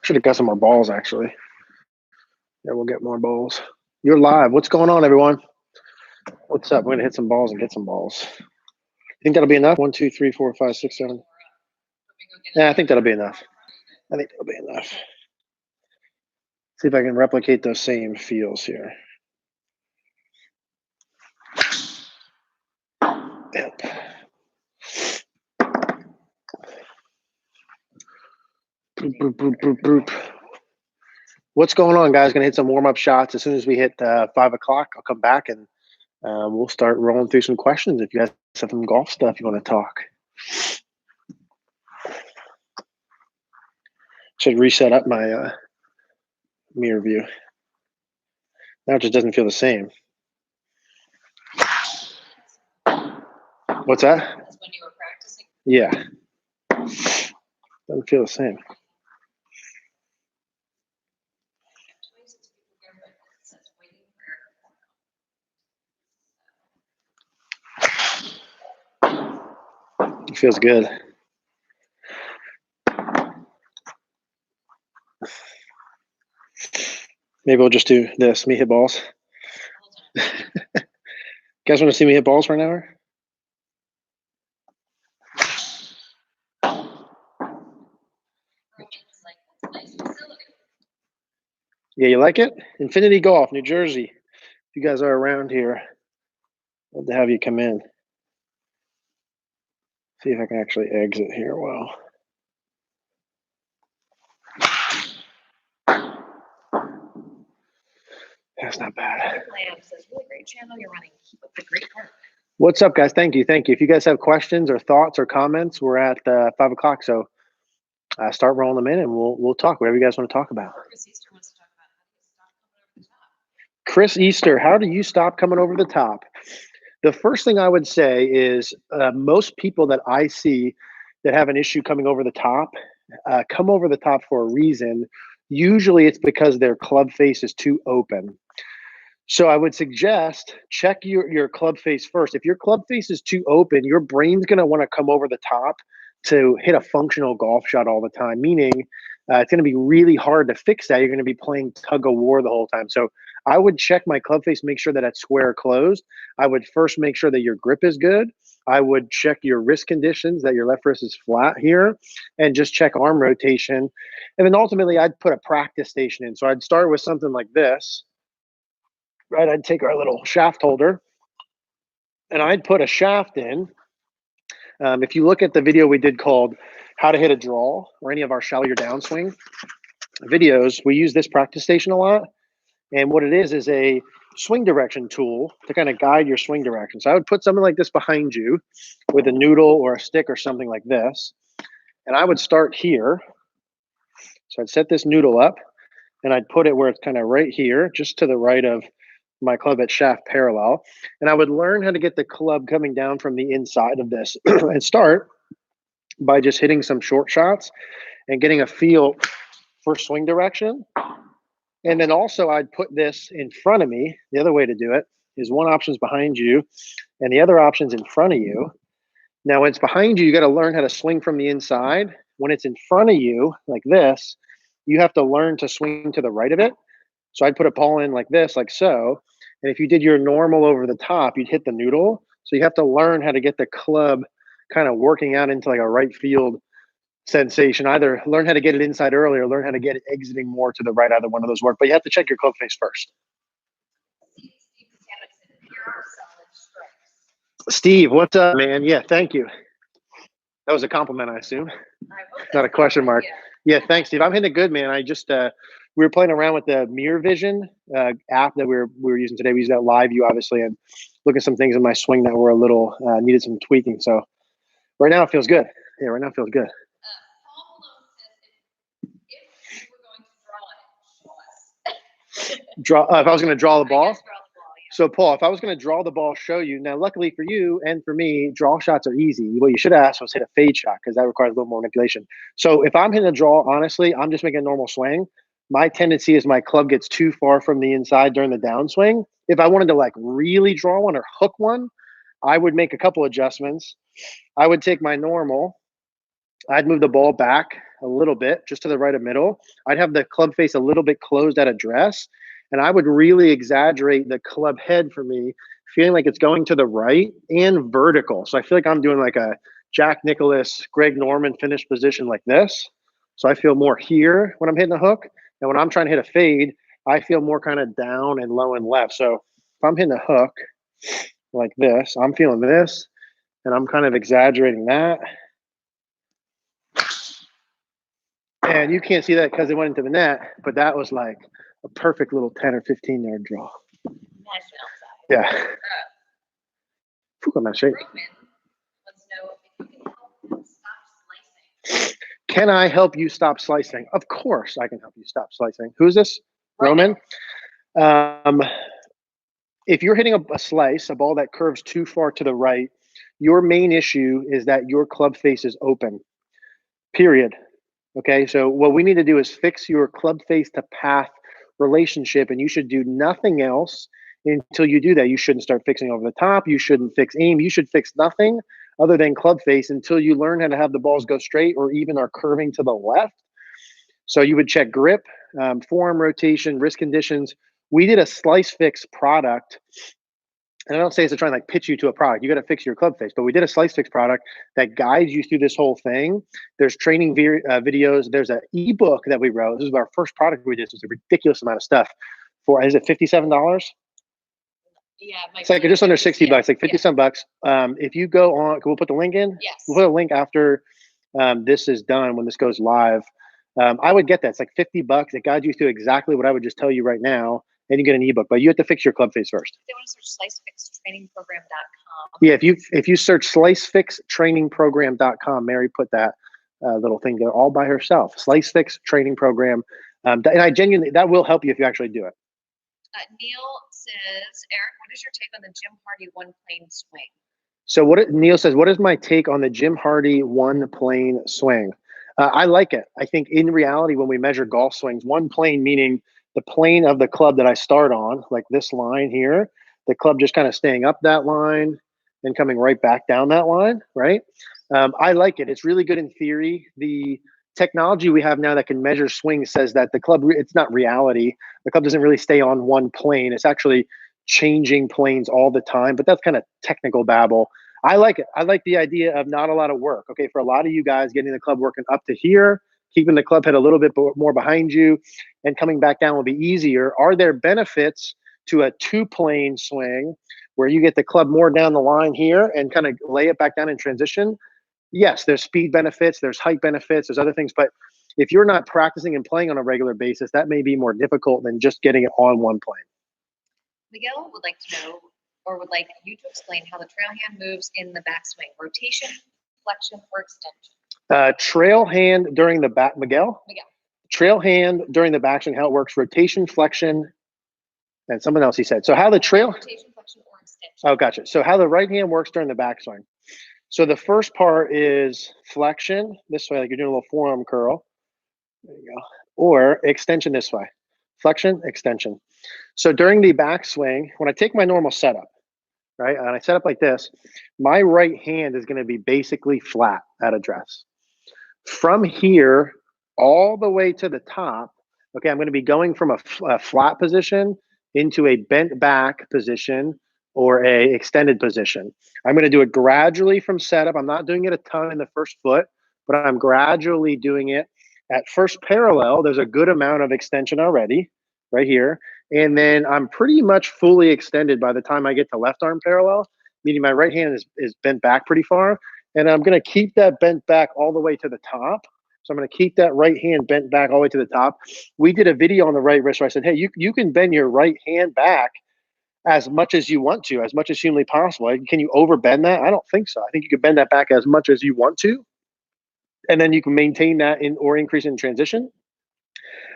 Should have got some more balls, actually. Yeah, we'll get more balls. You're live. What's going on, everyone? What's up? We're going to hit some balls and get some balls. You think that'll be enough? 1, 2, 3, 4, 5, 6, 7. Yeah, I think that'll be enough. I think that'll be enough. See if I can replicate those same feels here. Yep. Boop, boop, boop, boop, boop. What's going on, guys? Going to hit some warm-up shots. As soon as we hit 5 o'clock, I'll come back and we'll start rolling through some questions if you guys have some golf stuff you want to talk. Should reset up my mirror view. Now it just doesn't feel the same. What's that? That's when you were practicing. Yeah. Doesn't feel the same. It feels good. Maybe we'll just do this. Me hit balls. You guys want to see me hit balls for an hour? Yeah, you like it? Infinity Golf, New Jersey. If you guys are around here, I'd love to have you come in. See if I can actually exit here well. That's not bad. Says, really great channel you're running. Keep up the great work. What's up, guys? Thank you. Thank you. If you guys have questions or thoughts or comments, we're at 5 o'clock. So start rolling them in and we'll talk whatever you guys want to talk about. Chris Easter wants to talk about how do you stop coming over the top. Chris Easter, how do you stop coming over the top? The first thing I would say is most people that I see that have an issue coming over the top come over the top for a reason. Usually it's because their club face is too open. So I would suggest check your club face first. If your club face is too open, your brain's going to want to come over the top to hit a functional golf shot all the time, meaning it's going to be really hard to fix that. You're going to be playing tug of war the whole time. So I would check my club face, make sure that it's square closed. I would first make sure that your grip is good. I would check your wrist conditions, that your left wrist is flat here, and just check arm rotation. And then ultimately, I'd put a practice station in. So I'd start with something like this, right? I'd take our little shaft holder, and I'd put a shaft in. If you look at the video we did called How to Hit a Draw, or any of our Shallow Your Downswing videos, we use this practice station a lot. And what it is a swing direction tool to kind of guide your swing direction. So I would put something like this behind you with a noodle or a stick or something like this. And I would start here. So I'd set this noodle up and I'd put it where it's kind of right here, just to the right of my club at shaft parallel. And I would learn how to get the club coming down from the inside of this and start by just hitting some short shots and getting a feel for swing direction. And then also I'd put this in front of me. The other way to do it is one option's behind you and the other option's in front of you. Now, when it's behind you, you got to learn how to swing from the inside. When it's in front of you, like this, you have to learn to swing to the right of it. So I'd put a ball in like this, like so. And if you did your normal over the top, you'd hit the noodle. So you have to learn how to get the club kind of working out into like a right field sensation. Either learn how to get it inside early or learn how to get it exiting more to the right. Either one of those work, but you have to check your club face first. Steve, what's up, man? Yeah, thank you. That was a compliment, I assume. Not a question mark. Yeah, thanks, Steve. I'm hitting it good, man. I just we were playing around with the Mirror Vision app that we were using today. We used that live view, obviously, and look at some things in my swing that were a little needed some tweaking. So right now it feels good. Yeah, right now it feels good. Draw if I was going to draw the ball. So Paul, if I was going to draw the ball, show you. Now, luckily for you and for me, draw shots are easy. What you should have asked was hit a fade shot because that requires a little more manipulation. So if I'm hitting a draw, honestly, I'm just making a normal swing. My tendency is my club gets too far from the inside during the downswing. If I wanted to like really draw one or hook one, I would make a couple adjustments. I would take my normal. I'd move the ball back a little bit, just to the right of middle. I'd have the club face a little bit closed at address, and I would really exaggerate the club head for me, feeling like it's going to the right and vertical. So I feel like I'm doing like a Jack Nicklaus, Greg Norman finish position like this. So I feel more here when I'm hitting a hook. And when I'm trying to hit a fade, I feel more kind of down and low and left. So if I'm hitting a hook like this, I'm feeling this, and I'm kind of exaggerating that. And you can't see that because it went into the net, but that was like a perfect little 10 or 15 yard draw. Yeah. I'm not shaking. Can I help you stop slicing? Of course I can help you stop slicing. Who's this? Roman? If you're hitting a slice, a ball that curves too far to the right, your main issue is that your club face is open, period. Okay, so what we need to do is fix your club face to path relationship, and you should do nothing else until you do that. You shouldn't start fixing over the top. You shouldn't fix aim. You should fix nothing other than club face until you learn how to have the balls go straight or even are curving to the left. So you would check grip, forearm rotation, wrist conditions. We did a slice fix product. And I don't say it's to try and like pitch you to a product. You got to fix your club face. But we did a slice fix product that guides you through this whole thing. There's training videos. There's an ebook that we wrote. This is our first product we did. So it's a ridiculous amount of stuff. For, is it $57? Yeah, it's like just under 60 bucks, like 50 some bucks. If you go on, can we put the link in? Yes. We'll put a link after this is done, when this goes live. I would get that. It's like 50 bucks. It guides you through exactly what I would just tell you right now. And you get an ebook, but you have to fix your club face first. They want to search slicefixtrainingprogram.com. Yeah, if you search slicefixtrainingprogram.com, Mary put that little thing there all by herself. Slicefix Training Program, and I genuinely, that will help you if you actually do it. Neil says, Eric, what is your take on the Jim Hardy one plane swing? So Neil says, what is my take on the Jim Hardy one plane swing? I like it. I think in reality, when we measure golf swings, one plane meaning the plane of the club that I start on, like this line here, the club just kind of staying up that line and coming right back down that line, right? I like it. It's really good in theory. The technology we have now that can measure swings says that the club, it's not reality. The club doesn't really stay on one plane. It's actually changing planes all the time, but that's kind of technical babble. I like it. I like the idea of not a lot of work. Okay, for a lot of you guys, getting the club working up to here, keeping the club head a little bit more behind you, and coming back down will be easier. Are there benefits to a two-plane swing where you get the club more down the line here and kind of lay it back down in transition? Yes, there's speed benefits, there's height benefits, there's other things. But if you're not practicing and playing on a regular basis, that may be more difficult than just getting it on one plane. Miguel would like to know, or would like you to explain how the trail hand moves in the backswing: rotation, flexion, or extension. Trail hand during the back, Miguel? Miguel. Trail hand during the backswing, how it works: rotation, flexion, and something else he said. So how the trail. Rotation, flexion, or extension. Oh, gotcha. So how the right hand works during the backswing. So the first part is flexion this way, like you're doing a little forearm curl. There you go. Or extension this way. Flexion, extension. So during the backswing, when I take my normal setup, right, and I set up like this, my right hand is going to be basically flat at address. From here all the way to the top, okay, I'm going to be going from a flat position into a bent back position or a extended position. I'm going to do it gradually from setup. I'm not doing it a ton in the first foot, but I'm gradually doing it. At first parallel, there's a good amount of extension already right here. And then I'm pretty much fully extended by the time I get to left arm parallel, meaning my right hand is bent back pretty far. And I'm going to keep that bent back all the way to the top. So I'm going to keep that right hand bent back all the way to the top. We did a video on the right wrist where I said, hey, you can bend your right hand back as much as you want to, as much as humanly possible. Can you overbend that? I don't think so. I think you can bend that back as much as you want to. And then you can maintain that or increase in transition.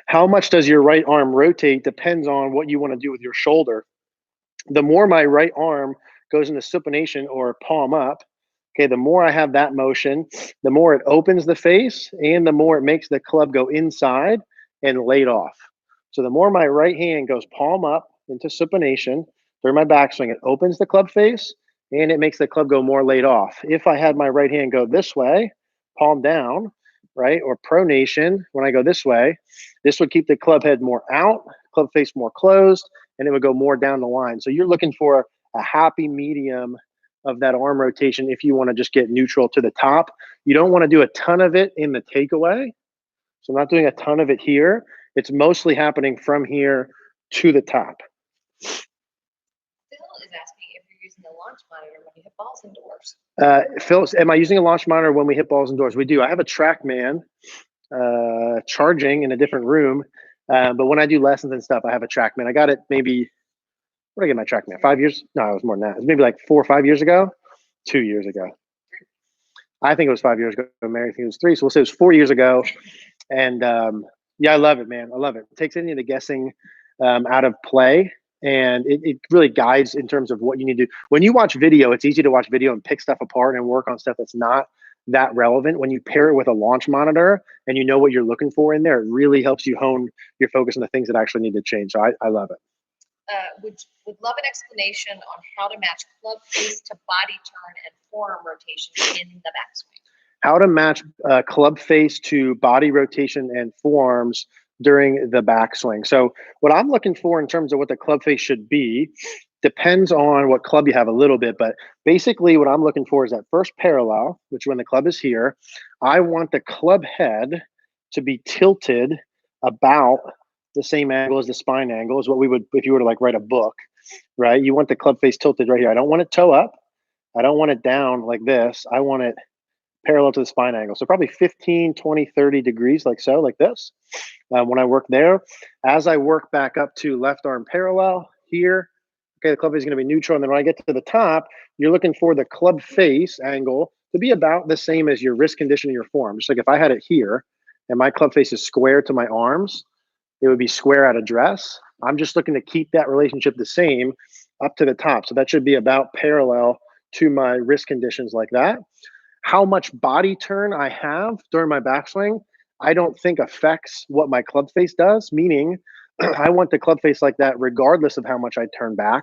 How much does your right arm rotate depends on what you want to do with your shoulder. The more my right arm goes into supination or palm up, okay, the more I have that motion, the more it opens the face and the more it makes the club go inside and laid off. So the more my right hand goes palm up into supination during my backswing, it opens the club face and it makes the club go more laid off. If I had my right hand go this way, palm down, right? Or pronation, when I go this way, this would keep the club head more out, club face more closed, and it would go more down the line. So you're looking for a happy medium of that arm rotation if you want to just get neutral to the top. You don't want to do a ton of it in the takeaway. So I'm not doing a ton of it here. It's mostly happening from here to the top. Phil is asking if you're using a launch monitor when you hit balls indoors. Phil, am I using a launch monitor when we hit balls indoors? We do. I have a TrackMan charging in a different room. But when I do lessons and stuff, I have a TrackMan. I got it maybe, where did I get my TrackMan? 5 years? No, it was more than that. It was maybe like 4 or 5 years ago. 2 years ago. I think it was 5 years ago. Mary, I think it was 3. So we'll say it was 4 years ago. And yeah, I love it, man. I love it. It takes any of the guessing out of play. And it really guides in terms of what you need to do. When you watch video, it's easy to watch video and pick stuff apart and work on stuff that's not that relevant. When you pair it with a launch monitor and you know what you're looking for in there, it really helps you hone your focus on the things that actually need to change. So I love it. Would love an explanation on how to match club face to body turn and forearm rotation in the backswing. How to match club face to body rotation and forearms during the backswing. So what I'm looking for in terms of what the club face should be depends on what club you have a little bit, but basically what I'm looking for is that first parallel, which when the club is here, I want the club head to be tilted about the same angle as the spine angle is what we would, if you were to like write a book, right? You want the club face tilted right here. I don't want it toe up. I don't want it down like this. I want it parallel to the spine angle. So probably 15, 20, 30 degrees like so, like this. When I work there, as I work back up to left arm parallel here, okay, the club face is going to be neutral. And then when I get to the top, you're looking for the club face angle to be about the same as your wrist condition in your forearm. Just like if I had it here and my club face is square to my arms, it would be square at address. I'm just looking to keep that relationship the same up to the top. So that should be about parallel to my wrist conditions like that. How much body turn I have during my backswing, I don't think affects what my club face does, meaning I want the club face like that regardless of how much I turn back.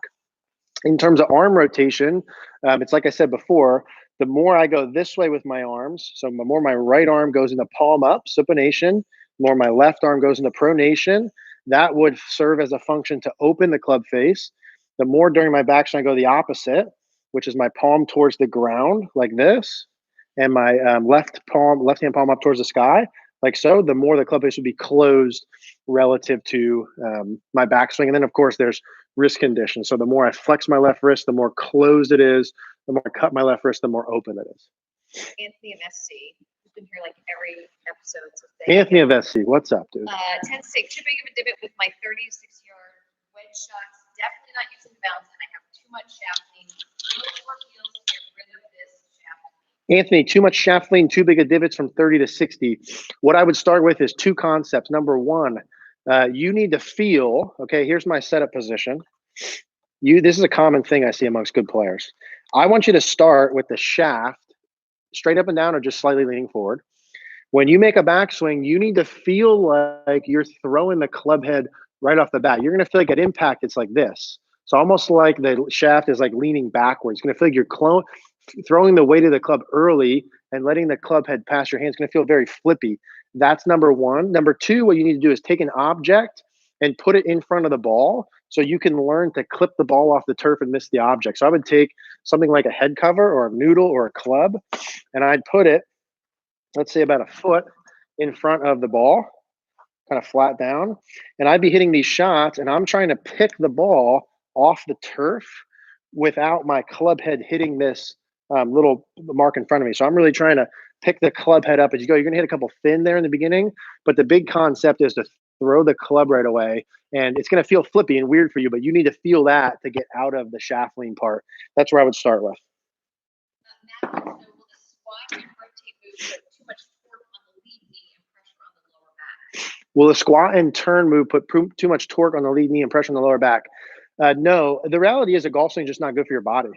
In terms of arm rotation, it's like I said before, the more I go this way with my arms, so the more my right arm goes into palm up, supination, the more my left arm goes into pronation, that would serve as a function to open the club face. The more during my backswing I go the opposite, which is my palm towards the ground like this, and my left hand palm up towards the sky, like so, the more the club face would be closed relative to my backswing. And then, of course, there's wrist condition. So the more I flex my left wrist, the more closed it is. The more I cut my left wrist, the more open it is. Anthony of SC, who's been here like every episode. So Anthony of SC, what's up, dude? 10 6, too big of a divot with my 36-yard wedge shots. Definitely not using the bounce, and I have too much shaft lean. To get rid of this shaft. Anthony, too much shaft lean, too big of divots from 30 to 60. What I would start with is 2 concepts. Number 1, you need to feel, okay, here's my setup position. This is a common thing I see amongst good players. I want you to start with the shaft straight up and down or just slightly leaning forward. When you make a backswing, you need to feel like you're throwing the club head right off the bat. You're going to feel like at impact, it's like this. So almost like the shaft is like leaning backwards. You're going to feel like you're throwing the weight of the club early and letting the club head pass your hands. It's going to feel very flippy. That's number 1. Number 2, what you need to do is take an object and put it in front of the ball so you can learn to clip the ball off the turf and miss the object. So I would take something like a head cover or a noodle or a club, and I'd put it, let's say about a foot in front of the ball, kind of flat down. And I'd be hitting these shots and I'm trying to pick the ball off the turf without my club head hitting this little mark in front of me. So I'm really trying to pick the club head up as you go. You're going to hit a couple thin there in the beginning, but the big concept is to throw the club right away. And it's going to feel flippy and weird for you, but you need to feel that to get out of the shaft lean part. That's where I would start with. Matt wants to know, will the squat and rotate move put too much torque on the lead knee and pressure on the lower back? Will the squat and turn move put too much torque on the lead knee and pressure on the lower back? No, the reality is a golf swing is just not good for your body.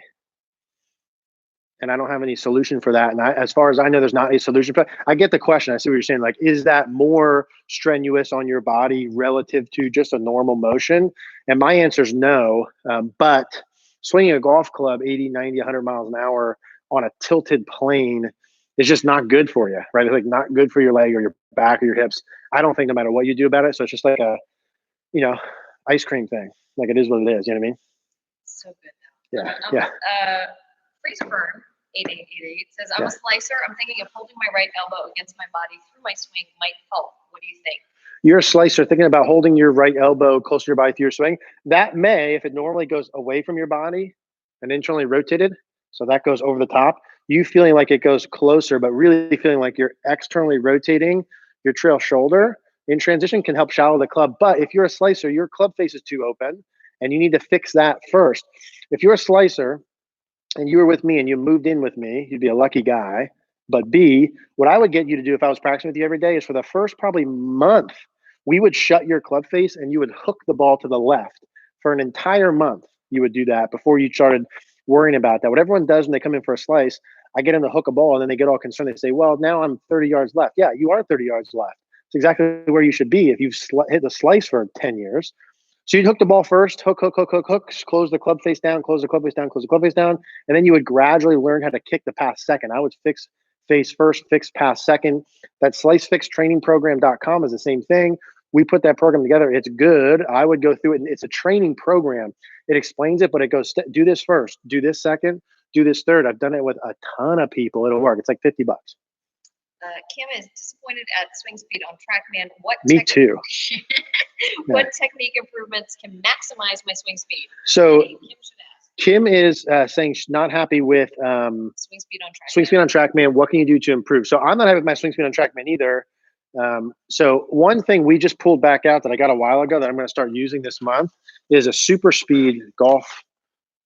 And I don't have any solution for that. And as far as I know, there's not a solution. But I get the question. I see what you're saying. Like, is that more strenuous on your body relative to just a normal motion? And my answer is no. But swinging a golf club 80, 90, 100 miles an hour on a tilted plane It's just not good for you, right? It's like not good for your leg or your back or your hips. I don't think no matter what you do about it. So it's just like a, ice cream thing. Like it is what it is. You know what I mean? So good. Yeah. Yeah. Freeze burn 8888 says, I'm a slicer. I'm thinking of holding my right elbow against my body through my swing might help. What do you think? You're a slicer thinking about holding your right elbow close to your body through your swing. That may, if it normally goes away from your body and internally rotated, so that goes over the top, you feeling like it goes closer, but really feeling like you're externally rotating your trail shoulder in transition can help shallow the club. But if you're a slicer, your club face is too open and you need to fix that first. If you're a slicer and you were with me and you moved in with me, you'd be a lucky guy. But B, what I would get you to do if I was practicing with you every day is for the first probably month, we would shut your club face and you would hook the ball to the left for an entire month. You would do that before you started worrying about that. What everyone does when they come in for a slice, I get them to hook a ball and then they get all concerned. They say, well, now I'm 30 yards left. Yeah, you are 30 yards left. It's exactly where you should be if you've hit the slice for 10 years. So you'd hook the ball first, hook, close the club face down, close the club face down, close the club face down. And then you would gradually learn how to kick the pass second. I would fix face first, fix pass second. That slicefixtrainingprogram.com is the same thing. We put that program together. It's good. I would go through it. And it's a training program. It explains it, but it goes, do this first, do this second, do this third. I've done it with a ton of people. It'll work. It's like $50. Kim is disappointed at swing speed on TrackMan. Me too. What technique improvements can maximize my swing speed? So Kim is saying she's not happy with swing speed on TrackMan. Swing speed on TrackMan. What can you do to improve? So I'm not happy with my swing speed on TrackMan either. So one thing we just pulled back out that I got a while ago that I'm going to start using this month is a super speed golf,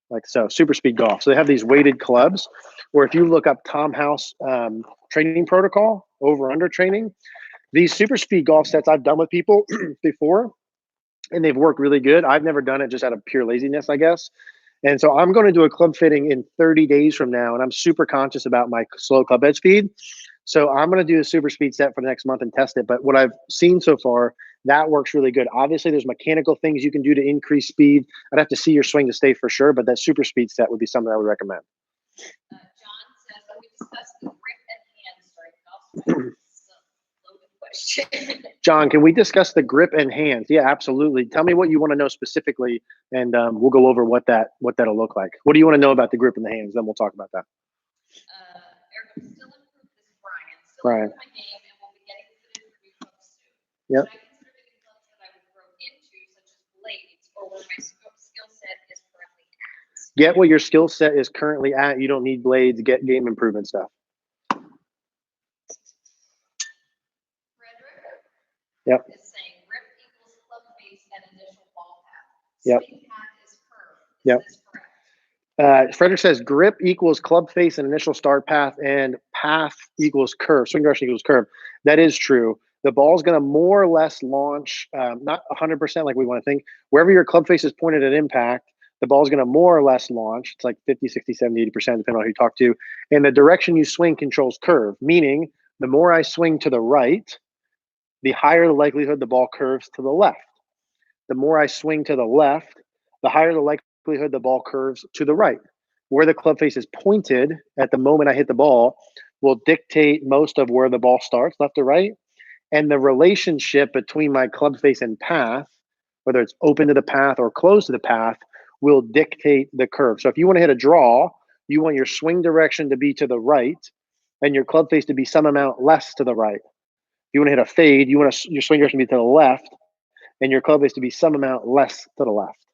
like so, super speed golf. So they have these weighted clubs where if you look up Tom House training protocol, over under training, these super speed golf sets I've done with people before, and they've worked really good. I've never done it just out of pure laziness, I guess. And so I'm going to do a club fitting in 30 days from now, and I'm super conscious about my slow club head speed. So I'm going to do a super speed set for the next month and test it. But what I've seen so far, that works really good. Obviously, there's mechanical things you can do to increase speed. I'd have to see your swing to stay for sure, but that super speed set would be something I would recommend. John says, when we discussed the grip and hand strike golf, John, can we discuss the grip and hands? Yeah, absolutely. Tell me what you want to know specifically, and we'll go over what that'll look like. What do you want to know about the grip and the hands? Then we'll talk about that. Eric, I'm still improved. This is Brian. Still Brian. improved my game, and we'll be getting fitted for new clubs soon. Yep. Should I consider making clubs that I would grow into, such as blades, or where my skill set is currently at? Get what your skill set is currently at. You don't need blades. Get game improvement stuff. Yep. Is saying grip equals club face and initial ball path. Yep. Swing path is curved. Yep. Is this correct? Frederick says grip equals club face and initial start path, and path equals curve. Swing direction equals curve. That is true. The ball's going to more or less launch, not 100% like we want to think. Wherever your club face is pointed at impact, the ball's going to more or less launch. It's like 50, 60, 70, 80%, depending on who you talk to. And the direction you swing controls curve, meaning the more I swing to the right, the higher the likelihood the ball curves to the left. The more I swing to the left, the higher the likelihood the ball curves to the right. Where the club face is pointed at the moment I hit the ball will dictate most of where the ball starts, left or right. And the relationship between my club face and path, whether it's open to the path or closed to the path, will dictate the curve. So if you want to hit a draw, you want your swing direction to be to the right and your club face to be some amount less to the right. If you want to hit a fade, you want your swing direction to be to the left and your club face to be some amount less to the left.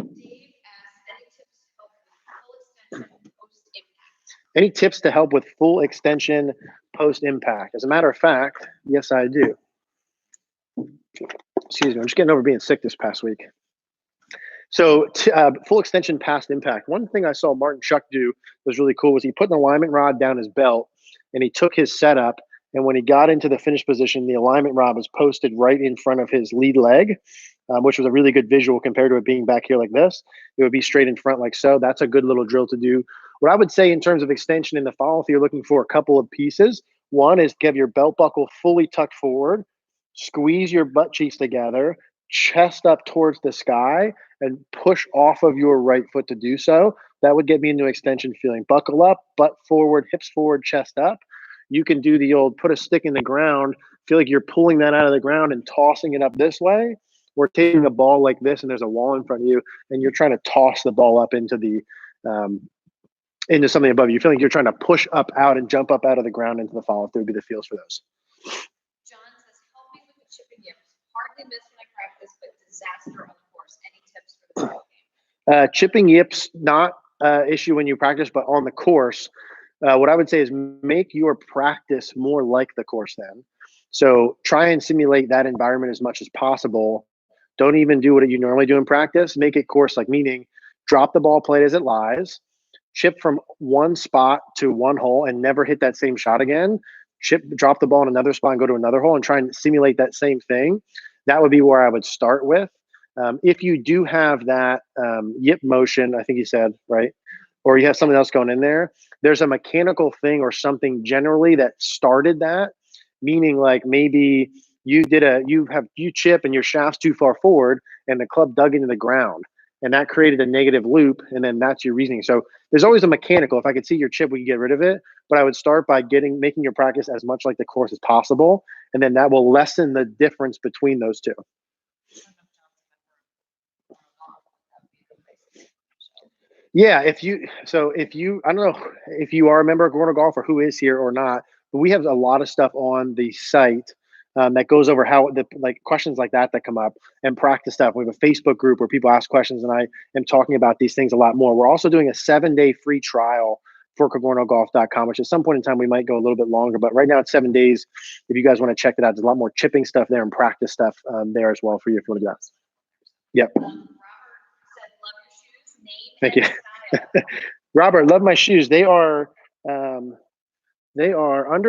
Dave asks, any tips to help with full extension post-impact? As a matter of fact, yes, I do. Excuse me, I'm just getting over being sick this past week. So full extension past impact. One thing I saw Martin Chuck do was really cool was he put an alignment rod down his belt and he took his setup. And when he got into the finish position, the alignment rod was posted right in front of his lead leg, which was a really good visual compared to it being back here like this. It would be straight in front like so. That's a good little drill to do. What I would say in terms of extension in the fall, if you're looking for a couple of pieces, one is have your belt buckle fully tucked forward, squeeze your butt cheeks together, chest up towards the sky and push off of your right foot to do so. That would get me into extension feeling. Buckle up, butt forward, hips forward, chest up. You can do the old put a stick in the ground, feel like you're pulling that out of the ground and tossing it up this way, or taking a ball like this and there's a wall in front of you and you're trying to toss the ball up into the into something above you. You feel like you're trying to push up out and jump up out of the ground into the follow through. Would be the feels for those. John says, help me with the chipping yips. Hardly miss when I practice, but disaster on the course. Any tips for the game? Chipping yips, not issue when you practice, but on the course, what I would say is make your practice more like the course then. So try and simulate that environment as much as possible. Don't even do what you normally do in practice. Make it course-like, meaning drop the ball plate as it lies, chip from one spot to one hole and never hit that same shot again. Drop the ball in another spot and go to another hole and try and simulate that same thing. That would be where I would start with. If you do have that yip motion, I think you said, right? Or you have something else going in there, there's a mechanical thing or something generally that started that, meaning like maybe you chip and your shaft's too far forward and the club dug into the ground and that created a negative loop. And then that's your reasoning. So there's always a mechanical. If I could see your chip, we could get rid of it. But I would start by making your practice as much like the course as possible. And then that will lessen the difference between those two. Yeah, I don't know if you are a member of Cogorno Golf or who is here or not, but we have a lot of stuff on the site that goes over how questions like that come up and practice stuff. We have a Facebook group where people ask questions, and I am talking about these things a lot more. We're also doing a 7-day free trial for CogornoGolf.com, which at some point in time we might go a little bit longer, but right now it's 7 days. If you guys want to check it out, there's a lot more chipping stuff there and practice stuff there as well for you if you want to do that. Yep. Thank you. Robert, love my shoes. They are Under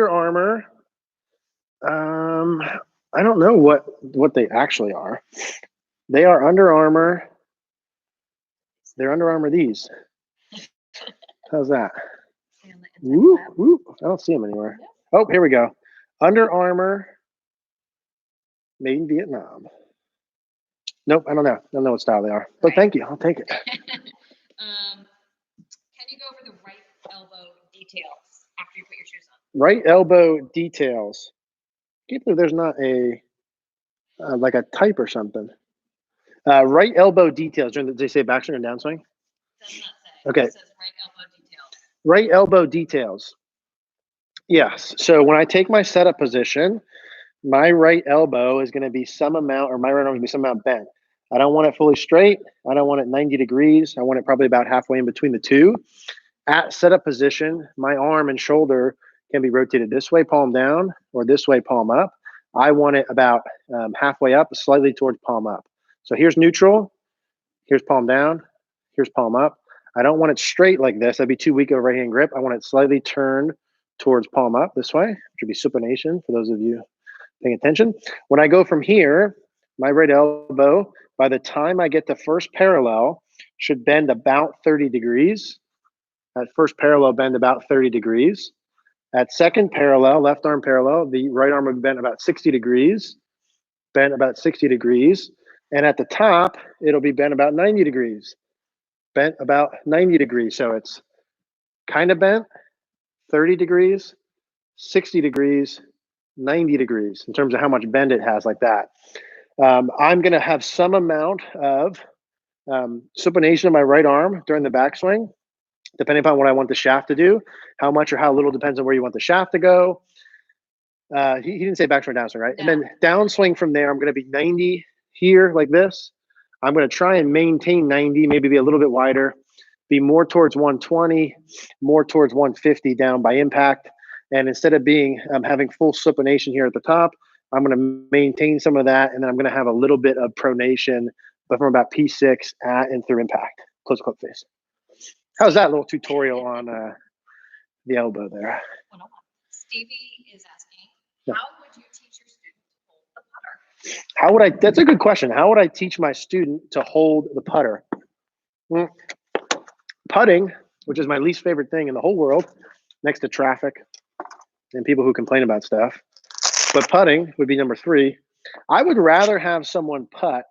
Armour. I don't know what they actually are. They are Under Armour. They're Under Armour these. How's that? Woo, woo. I don't see them anywhere. Oh, here we go. Under Armour, made in Vietnam. Nope, I don't know. I don't know what style they are. But thank you. I'll take it. Can you go over the right elbow details after you put your shoes on? Right elbow details. I can't believe there's not a like a type or something. Right elbow details. Did they say backswing and downswing? Does not say. Okay. It says right elbow details. Right elbow details. Yes. So when I take my setup position, my right elbow is going to be some amount, or my right arm is going to be some amount bent. I don't want it fully straight. I don't want it 90 degrees. I want it probably about halfway in between the two. At setup position, my arm and shoulder can be rotated this way, palm down, or this way, palm up. I want it about halfway up, slightly towards palm up. So here's neutral. Here's palm down. Here's palm up. I don't want it straight like this. That'd be too weak of a right hand grip. I want it slightly turned towards palm up this way, which would be supination for those of you paying attention. When I go from here, my right elbow, by the time I get to first parallel, should bend about 30 degrees. At first parallel, bend about 30 degrees. At second parallel, left arm parallel, the right arm would bend about 60 degrees, bent about 60 degrees. And at the top, it'll be bent about 90 degrees, bent about 90 degrees. So it's kind of bent, 30 degrees, 60 degrees, 90 degrees in terms of how much bend it has like that. I'm going to have some amount of supination of my right arm during the backswing, depending upon what I want the shaft to do. How much or how little depends on where you want the shaft to go. He didn't say backswing, downswing, right? No. And then downswing from there, I'm going to be 90 here like this. I'm going to try and maintain 90, maybe be a little bit wider, be more towards 120, more towards 150 down by impact. And instead of having full supination here at the top, I'm going to maintain some of that, and then I'm going to have a little bit of pronation, but from about P6 at and through impact. Close club face. How's that little tutorial on the elbow there? Stevie is asking, how would you teach your student to hold the putter? That's a good question. How would I teach my student to hold the putter? Putting, which is my least favorite thing in the whole world, next to traffic and people who complain about stuff. But putting would be number 3. I would rather have someone putt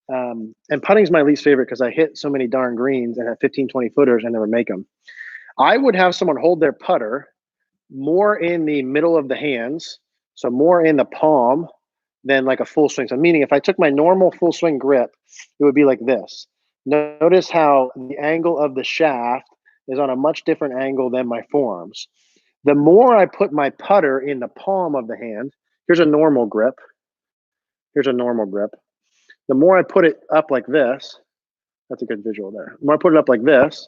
And putting's my least favorite because I hit so many darn greens and have 15, 20 footers and never make them. I would have someone hold their putter more in the middle of the hands, so more in the palm than like a full swing. So meaning if I took my normal full swing grip, it would be like this. Notice how the angle of the shaft is on a much different angle than my forearms. The more I put my putter in the palm of the hand, here's a normal grip. Here's a normal grip. The more I put it up like this, that's a good visual there. The more I put it up like this,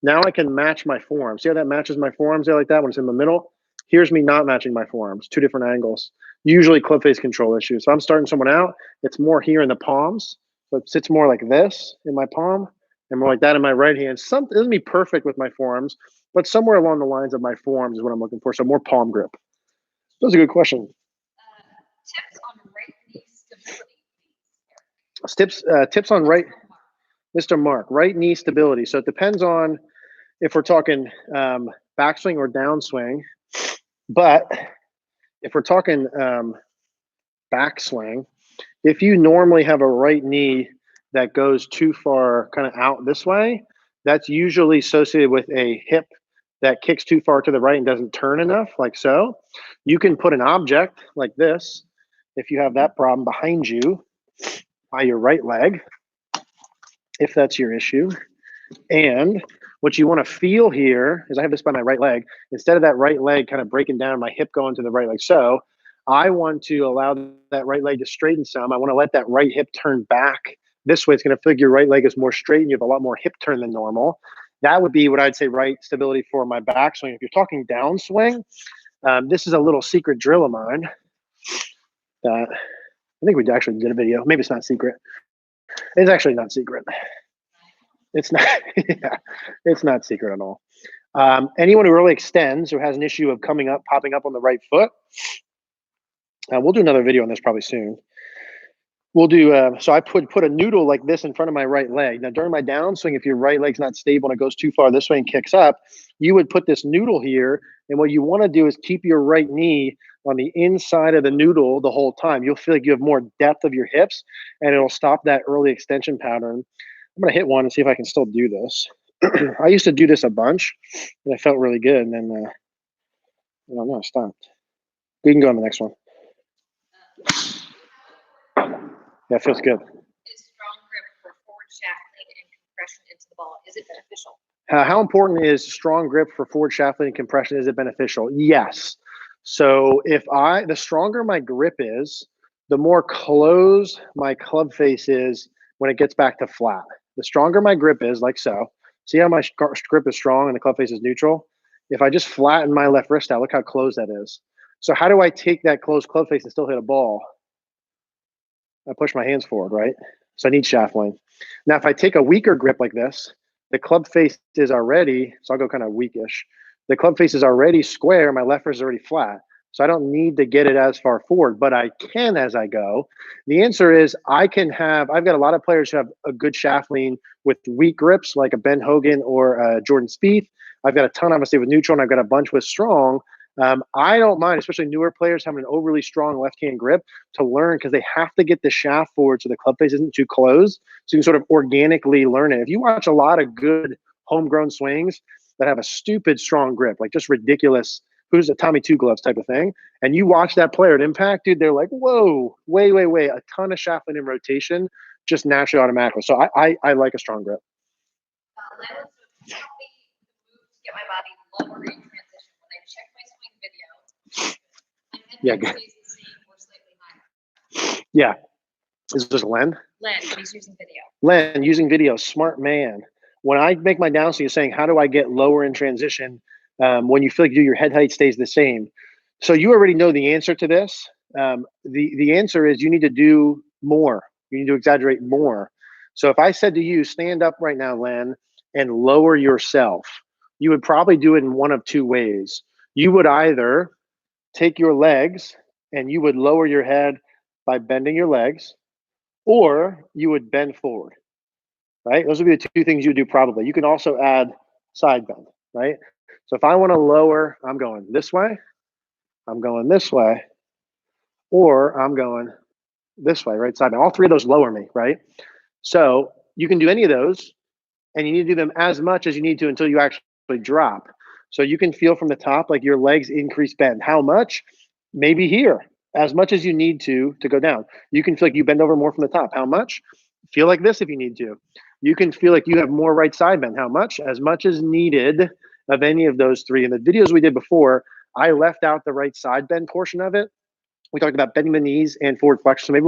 now I can match my forearms. See how that matches my forearms there like that when it's in the middle? Here's me not matching my forearms, two different angles. Usually club face control issues. So I'm starting someone out, it's more here in the palms. So it sits more like this in my palm and more like that in my right hand. It doesn't be perfect with my forearms, but somewhere along the lines of my forearms is what I'm looking for. So more palm grip. That's a good question. Tips on right knee stability. Tips on right, Mr. Mark, right knee stability. So it depends on if we're talking backswing or downswing, but if we're talking backswing, if you normally have a right knee that goes too far kind of out this way, that's usually associated with a hip that kicks too far to the right and doesn't turn enough, like so. You can put an object like this, if you have that problem, behind you by your right leg, if that's your issue. And what you want to feel here is I have this by my right leg. Instead of that right leg kind of breaking down, my hip going to the right leg. So I want to allow that right leg to straighten some. I want to let that right hip turn back this way. It's going to feel like your right leg is more straight and you have a lot more hip turn than normal. That would be what I'd say right stability for my backswing. If you're talking downswing, this is a little secret drill of mine that I think we actually did a video. Maybe it's not secret. It's actually not secret. It's not, yeah, it's not secret at all. Anyone who really extends or has an issue of coming up, popping up on the right foot, we'll do another video on this probably soon. We'll do, so I put a noodle like this in front of my right leg. Now during my downswing, if your right leg's not stable and it goes too far this way and kicks up, you would put this noodle here. And what you want to do is keep your right knee on the inside of the noodle the whole time. You'll feel like you have more depth of your hips and it'll stop that early extension pattern. I'm going to hit one and see if I can still do this. I used to do this a bunch and I felt really good. And then, I don't know, I stopped. We can go on the next one. Yeah, it feels good. Is strong grip for forward shaft lean and compression into the ball? Is it beneficial? How important is strong grip for forward shaft lean and compression? Is it beneficial? Yes. So the stronger my grip is, the more closed my club face is when it gets back to flat. The stronger my grip is, like so. See how my grip is strong and the club face is neutral? If I just flatten my left wrist out, look how closed that is. So how do I take that closed club face and still hit a ball? I push my hands forward, right? So I need shaft length. Now, if I take a weaker grip like this, the club face is already, so I'll go kind of weakish. The club face is already square, my left wrist is already flat. So I don't need to get it as far forward, but I can as I go. The answer is I've got a lot of players who have a good shaft lean with weak grips, like a Ben Hogan or Jordan Spieth. I've got a ton, obviously, with neutral, and I've got a bunch with strong. I don't mind, especially newer players having an overly strong left-hand grip to learn because they have to get the shaft forward so the club face isn't too close. So you can sort of organically learn it. If you watch a lot of good homegrown swings that have a stupid strong grip, like just ridiculous, who's a Tommy Two Gloves type of thing, and you watch that player at impact, dude, they're like, whoa, way, a ton of shaft lean in rotation, just naturally automatically. So I like a strong grip. Help me move to get my body lower in transition. When I check my swing video, Yeah, stays the same or slightly higher. Yeah. Is this Len? Len, he's using video. Len, using video, smart man. When I make my downswing, you're saying, how do I get lower in transition when you feel like your head height stays the same? So you already know the answer to this. The answer is you need to do more. You need to exaggerate more. So if I said to you, stand up right now, Len, and lower yourself, you would probably do it in one of two ways. You would either take your legs and you would lower your head by bending your legs, or you would bend forward, right? Those would be the two things you would do probably. You can also add side bend, right? So if I want to lower, I'm going this way, I'm going this way, or I'm going this way, right side bend. All three of those lower me, right? So you can do any of those, and you need to do them as much as you need to until you actually drop. So you can feel from the top like your legs increase bend. How much? Maybe here, as much as you need to go down. You can feel like you bend over more from the top. How much? Feel like this if you need to. You can feel like you have more right side bend. How much? As much as needed of any of those three. In the videos we did before, I left out the right side bend portion of it. We talked about bending the knees and forward flexion. So maybe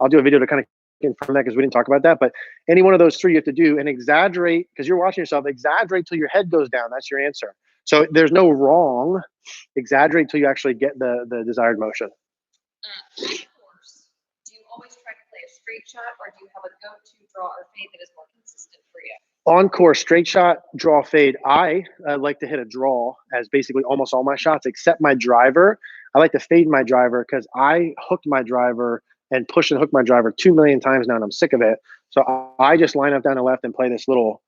I'll do a video to kind of confirm that because we didn't talk about that. But any one of those three you have to do and exaggerate because you're watching yourself. Exaggerate till your head goes down. That's your answer. So there's no wrong. Exaggerate till you actually get the desired motion. On course, do you always try to play a straight shot, or do you have a go-to draw or fade that is more consistent for you? On course, straight shot, draw, fade. I like to hit a draw as basically almost all my shots, except my driver. I like to fade my driver because I hooked my driver and push and hook my driver 2 million times now, and I'm sick of it. So I just line up down the left and play this little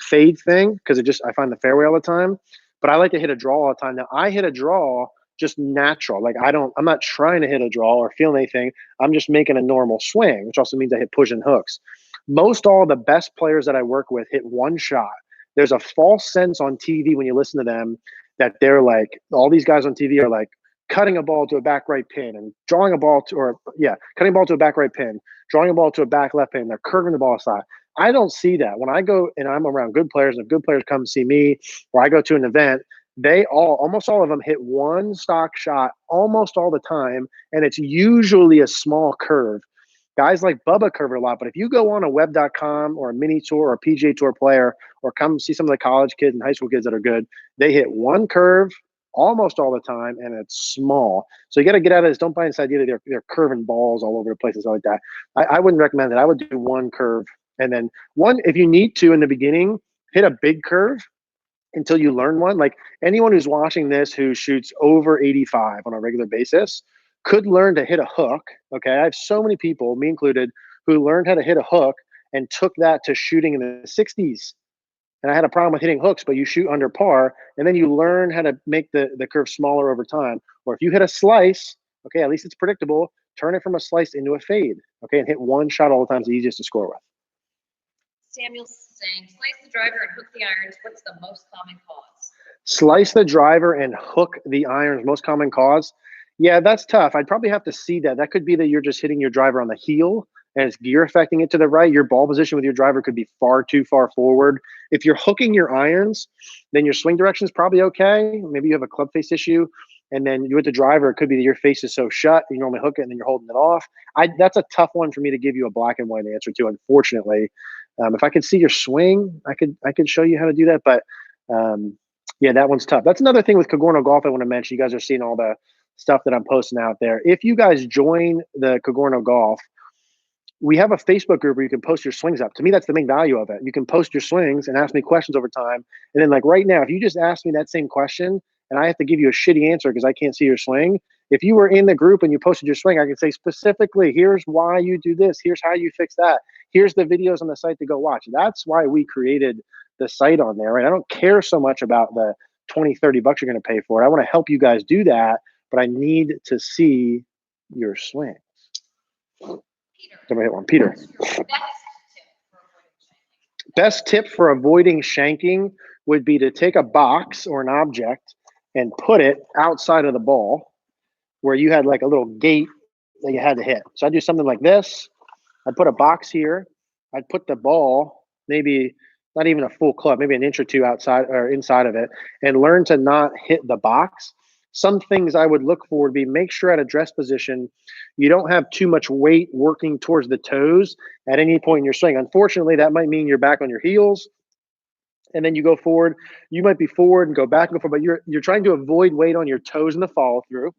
fade thing because I find the fairway all the time. But I like to hit a draw all the time. Now I hit a draw just natural. Like I'm not trying to hit a draw or feel anything. I'm just making a normal swing, which also means I hit push and hooks. Most all the best players that I work with hit one shot. There's a false sense on TV when you listen to them that they're like, all these guys on TV are like cutting a ball to a back right pin and drawing a ball cutting a ball to a back right pin, drawing a ball to a back left pin. They're curving the ball aside. I don't see that. When I go and I'm around good players, and if good players come see me or I go to an event, almost all of them hit one stock shot almost all the time, and it's usually a small curve. Guys like Bubba curve a lot, but if you go on a web.com or a mini tour or a PGA Tour player or come see some of the college kids and high school kids that are good, they hit one curve almost all the time, and it's small. So you got to get out of this. Don't buy this idea that they're curving balls all over the place and stuff like that. I wouldn't recommend that. I would do one curve, and then one, if you need to in the beginning, hit a big curve until you learn one. Like anyone who's watching this who shoots over 85 on a regular basis could learn to hit a hook. Okay. I have so many people, me included, who learned how to hit a hook and took that to shooting in the 60s. And I had a problem with hitting hooks, but you shoot under par and then you learn how to make the curve smaller over time. Or if you hit a slice, okay, at least it's predictable, turn it from a slice into a fade. Okay. And hit one shot all the time is the easiest to score with. Samuel's saying, slice the driver and hook the irons. What's the most common cause? Slice the driver and hook the irons, most common cause. Yeah, that's tough. I'd probably have to see that. That could be that you're just hitting your driver on the heel and it's gear affecting it to the right. Your ball position with your driver could be far too far forward. If you're hooking your irons, then your swing direction is probably okay. Maybe you have a club face issue. And then you with the driver, it could be that your face is so shut, you normally hook it and then you're holding it off. That's a tough one for me to give you a black and white answer to, unfortunately. If I could see your swing, I could show you how to do that. But yeah, that one's tough. That's another thing with Cogorno Golf I want to mention. You guys are seeing all the stuff that I'm posting out there. If you guys join the Cogorno Golf, we have a Facebook group where you can post your swings up. To me, that's the main value of it. You can post your swings and ask me questions over time. And then like right now, if you just ask me that same question and I have to give you a shitty answer because I can't see your swing, if you were in the group and you posted your swing, I can say specifically, here's why you do this. Here's how you fix that. Here's the videos on the site to go watch. That's why we created the site on there. Right? I don't care so much about the 20, 30 bucks you're going to pay for it. I want to help you guys do that, but I need to see your swings. Somebody hit one. Peter. Best tip for avoiding shanking would be to take a box or an object and put it outside of the ball where you had like a little gate that you had to hit. So I'd do something like this. I'd put a box here. I'd put the ball, maybe not even a full club, maybe an inch or two outside or inside of it, and learn to not hit the box. Some things I would look for would be make sure at a dress position, you don't have too much weight working towards the toes at any point in your swing. Unfortunately, that might mean you're back on your heels and then you go forward. You might be forward and go back and go forward, but you're trying to avoid weight on your toes in the follow through.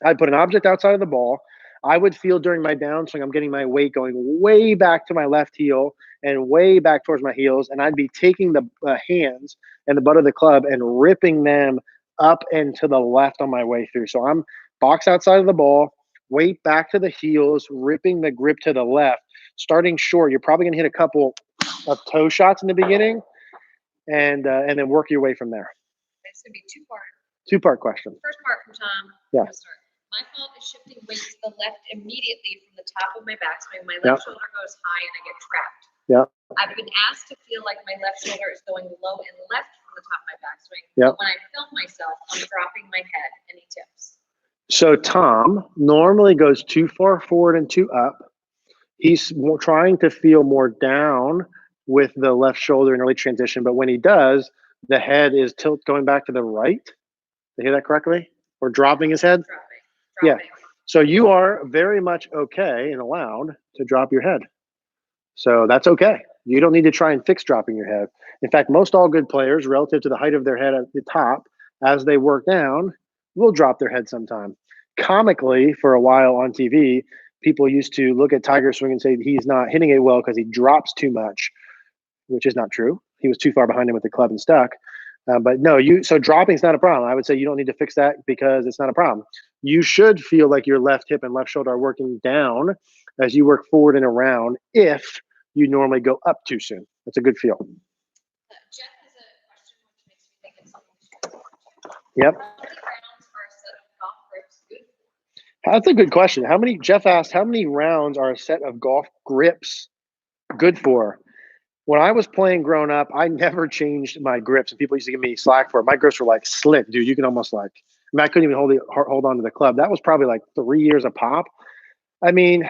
I'd put an object outside of the ball. I would feel during my downswing, I'm getting my weight going way back to my left heel and way back towards my heels. And I'd be taking the hands and the butt of the club and ripping them up and to the left on my way through. So I'm box outside of the ball, weight back to the heels, ripping the grip to the left, starting short. You're probably going to hit a couple of toe shots in the beginning and then work your way from there. It's going to be two-part. Two-part question. First part from Tom. Yeah. My fault is shifting weight to the left immediately from the top of my backswing. My left shoulder goes high and I get trapped. Yeah. I've been asked to feel like my left shoulder is going low and left from the top of my backswing. Yeah. But when I film myself, I'm dropping my head. Any tips? So Tom normally goes too far forward and too up. He's trying to feel more down with the left shoulder in early transition, but when he does, the head is going back to the right. Did I hear that correctly? Or dropping his head? Dropping. Yeah. So you are very much okay and allowed to drop your head. So that's okay. You don't need to try and fix dropping your head. In fact, most all good players, relative to the height of their head at the top, as they work down, will drop their head sometime. Comically, for a while on TV, people used to look at Tiger's swing and say he's not hitting it well because he drops too much, which is not true. He was too far behind him with the club and stuck. But no, so dropping is not a problem. I would say you don't need to fix that because it's not a problem. You should feel like your left hip and left shoulder are working down as you work forward and around if you normally go up too soon. That's a good feel. Jeff has a question which makes me think it's something. Yep. How many rounds are a set of golf grips good for? That's a good question. Jeff asked, how many rounds are a set of golf grips good for? When I was playing growing up, I never changed my grips, and people used to give me slack for it. My grips were like slick, dude. You can almost I couldn't even hold on to the club. That was probably like 3 years a pop. I mean,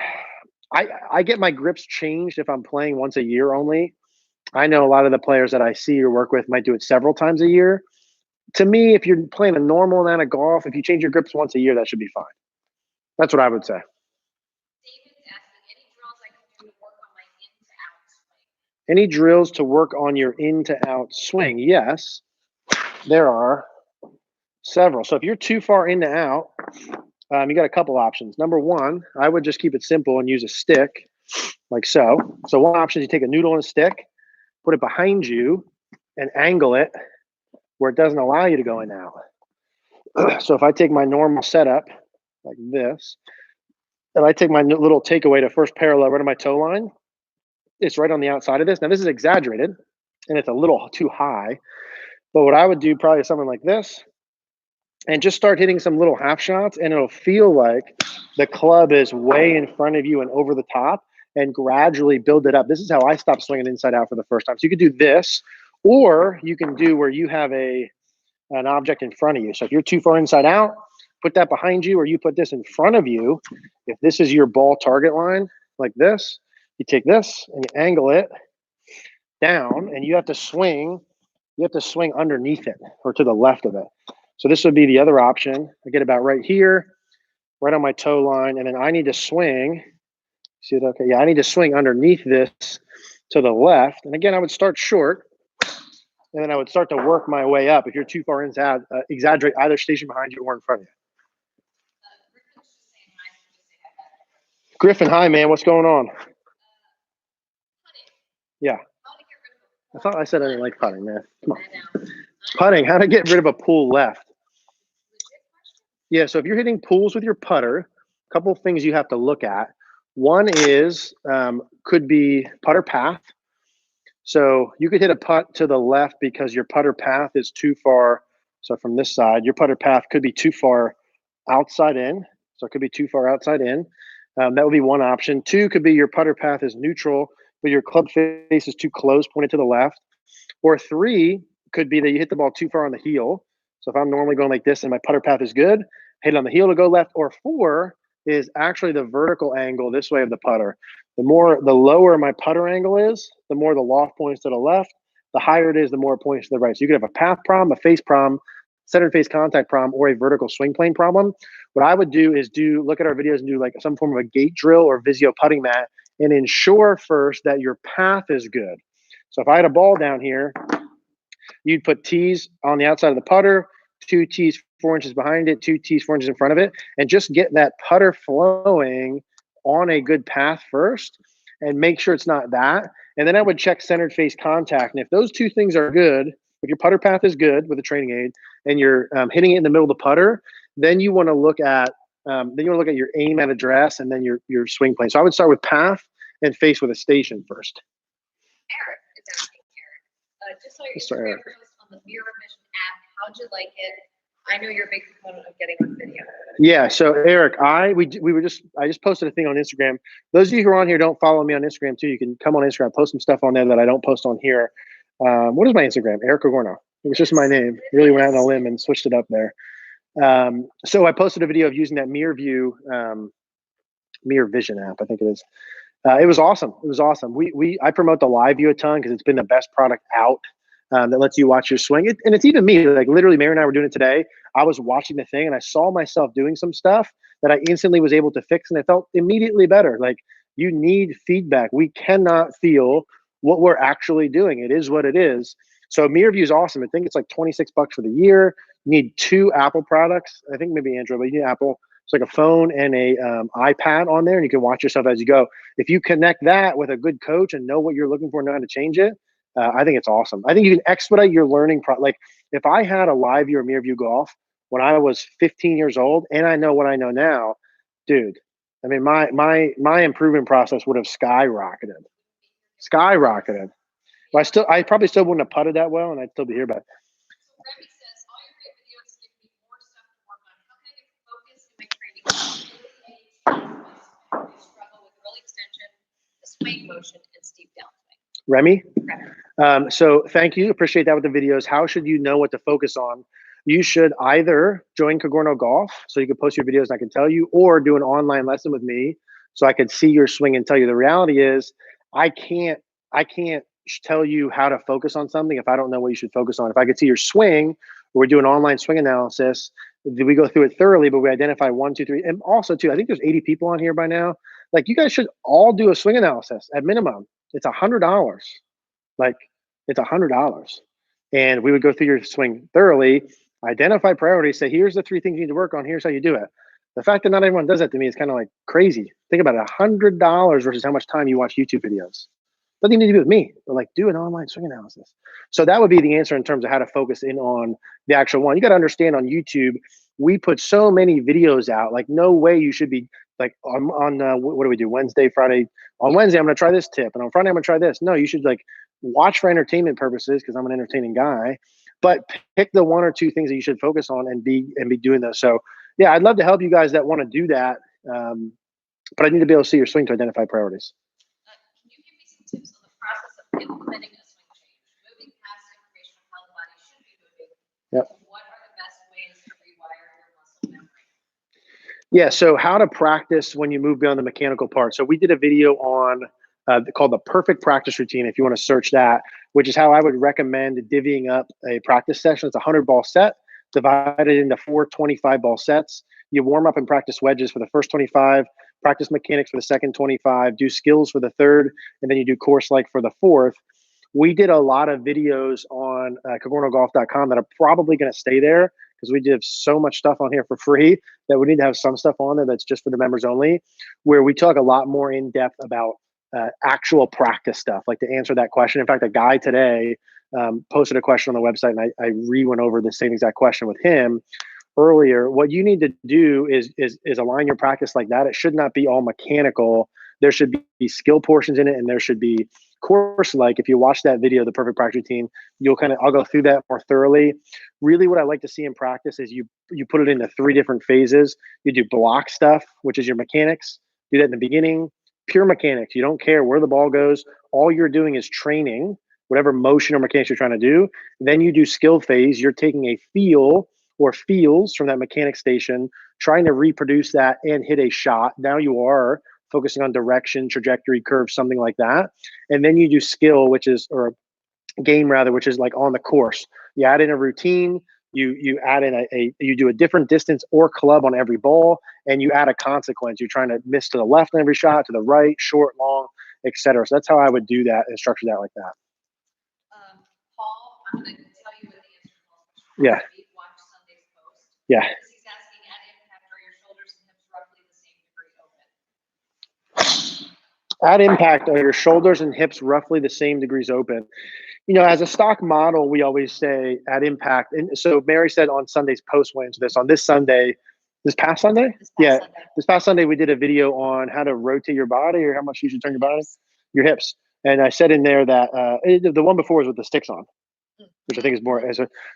I get my grips changed if I'm playing once a year only. I know a lot of the players that I see or work with might do it several times a year. To me, if you're playing a normal amount of golf, if you change your grips once a year, that should be fine. That's what I would say. Any drills to work on your in to out swing? Yes, there are several. So if you're too far in to out, you got a couple options. Number one, I would just keep it simple and use a stick like so. So one option is you take a noodle and a stick, put it behind you and angle it where it doesn't allow you to go in and out. So if I take my normal setup like this, and I take my little takeaway to first parallel right on my toe line, it's right on the outside of this. Now this is exaggerated and it's a little too high, but what I would do probably is something like this and just start hitting some little half shots, and it'll feel like the club is way in front of you and over the top, and gradually build it up. This is how I stopped swinging inside out for the first time. So you could do this, or you can do where you have an object in front of you. So if you're too far inside out, put that behind you, or you put this in front of you. If this is your ball target line like this, you take this and you angle it down, and you have to swing underneath it or to the left of it. So this would be the other option. I get about right here, right on my toe line, and then I need to swing. See it? Okay, yeah, I need to swing underneath this to the left. And again, I would start short, and then I would start to work my way up. If you're too far inside, exaggerate either station behind you or in front of you. Griffin, hi, man. What's going on? Yeah. I thought I said I didn't like putting, man. Come on. Putting, how to get rid of a pull left. Yeah, so if you're hitting pulls with your putter, a couple of things you have to look at. One is, could be putter path. So you could hit a putt to the left because your putter path is too far. So from this side, your putter path could be too far outside in. So it could be too far outside in. That would be one option. Two could be your putter path is neutral, but your club face is too close, pointed to the left. Or three could be that you hit the ball too far on the heel. So if I'm normally going like this and my putter path is good, hit it on the heel to go left. Or four is actually the vertical angle this way of the putter. The lower my putter angle is, the more the loft points to the left. The higher it is, the more it points to the right. So you could have a path problem, a face problem, center face contact problem, or a vertical swing plane problem. What I would do is look at our videos and do like some form of a gate drill or Vizio putting mat and ensure first that your path is good. So if I had a ball down here, you'd put tees on the outside of the putter, 2 tees 4 inches behind it, 2 tees 4 inches in front of it, and just get that putter flowing on a good path first and make sure it's not that. And then I would check centered face contact. And if those two things are good, if your putter path is good with a training aid and you're hitting it in the middle of the putter, then you want to look at your aim at address and then your swing plane. So I would start with path and face with a station first. Eric is asking, just saw your Instagram post on the Mirror Vision app. How'd you like it? I know you're a big proponent of getting on video. Yeah. So Eric, I just posted a thing on Instagram. Those of you who are on here don't follow me on Instagram too. You can come on Instagram, post some stuff on there that I don't post on here. What is my Instagram? Eric Cogorno. It was just my name. Really went out on a limb and switched it up there. So I posted a video of using that Mirror View, Mirror Vision app, I think it is. It was awesome. It was awesome. I promote the Live View a ton because it's been the best product out that lets you watch your swing. And it's even me, like literally Mary and I were doing it today. I was watching the thing and I saw myself doing some stuff that I instantly was able to fix and I felt immediately better. Like you need feedback. We cannot feel what we're actually doing. It is what it is. So Mirror View is awesome. I think it's like $26 for the year. You need 2 Apple products. I think maybe Android, but you need Apple. It's like a phone and a iPad on there, and you can watch yourself as you go. If you connect that with a good coach and know what you're looking for and know how to change it, I think it's awesome. I think you can expedite your learning. Like if I had a Live View or Mirror View Golf when I was 15 years old, and I know what I know now, dude. I mean, my improvement process would have skyrocketed. But I probably still wouldn't have putted that well, and I'd still be here. But Remy says, all your great videos give me more stuff to work on. How can I get focused in my training? I struggle with early extension, the swing motion, and steep downswing. Remy? So thank you. Appreciate that with the videos. How should you know what to focus on? You should either join Cogorno Golf so you can post your videos and I can tell you, or do an online lesson with me so I can see your swing and tell you. The reality is I can't tell you how to focus on something if I don't know what you should focus on. If I could see your swing, we're doing online swing analysis. We go through it thoroughly, but we identify 1, 2, 3. And also too, I think there's 80 people on here by now. Like you guys should all do a swing analysis at minimum. It's $100. Like it's $100. And we would go through your swing thoroughly, identify priorities, say, here's the 3 things you need to work on. Here's how you do it. The fact that not everyone does that to me is kind of like crazy. Think about it, $100 versus how much time you watch YouTube videos. Doesn't even need to be with me, but like do an online swing analysis. So that would be the answer in terms of how to focus in on the actual one. You got to understand on YouTube, we put so many videos out, like no way you should be like on what do we do? Wednesday, Friday. On Wednesday, I'm going to try this tip. And on Friday, I'm going to try this. No, you should like watch for entertainment purposes because I'm an entertaining guy, but pick the 1 or 2 things that you should focus on and be doing those. So yeah, I'd love to help you guys that want to do that. But I need to be able to see your swing to identify priorities. Can you give me some tips on the process of implementing a swing change? Moving past information on how the body should be moving. Yep. What are the best ways to rewire your muscle memory? Yeah, so how to practice when you move beyond the mechanical part. So we did a video on called the perfect practice routine, if you want to search that, which is how I would recommend divvying up a practice session. It's a 100-ball set divided into 4 25-ball sets. You warm up and practice wedges for the first 25, practice mechanics for the second 25, do skills for the third, and then you do course like for the fourth. We did a lot of videos on cogornogolf.com that are probably going to stay there because we did so much stuff on here for free that we need to have some stuff on there that's just for the members only, where we talk a lot more in depth about actual practice stuff, like to answer that question. In fact, a guy today posted a question on the website, and I went over the same exact question with him earlier. What you need to do is align your practice like that. It should not be all mechanical. There should be skill portions in it, and there should be course like. If you watch that video, the perfect practice routine, I'll go through that more thoroughly. Really, what I like to see in practice is you put it into 3 different phases. You do block stuff, which is your mechanics. Do that in the beginning. Pure mechanics. You don't care where the ball goes. All you're doing is training whatever motion or mechanics you're trying to do. Then you do skill phase. You're taking a feel or feels from that mechanic station, trying to reproduce that and hit a shot. Now you are focusing on direction, trajectory, curve, something like that. And then you do skill, or game rather, which is like on the course. You add in a routine. You add in you do a different distance or club on every ball, and you add a consequence. You're trying to miss to the left on every shot, to the right, short, long, etc. So that's how I would do that and structure that like that. Paul, I'm going to tell you what the answer to Paul's question. Yeah. Watch Sunday's post. Yeah. He's asking, at impact, are your shoulders and hips roughly the same degree open? At impact, are your shoulders and hips roughly the same degrees open? As a stock model, we always say at impact. And so Mary said on Sunday's post went into this. On this Sunday, this past Sunday? This past Sunday, we did a video on how to rotate your body or how much you should turn your body, your hips. And I said in there that the one before was with the sticks on. which I think is more.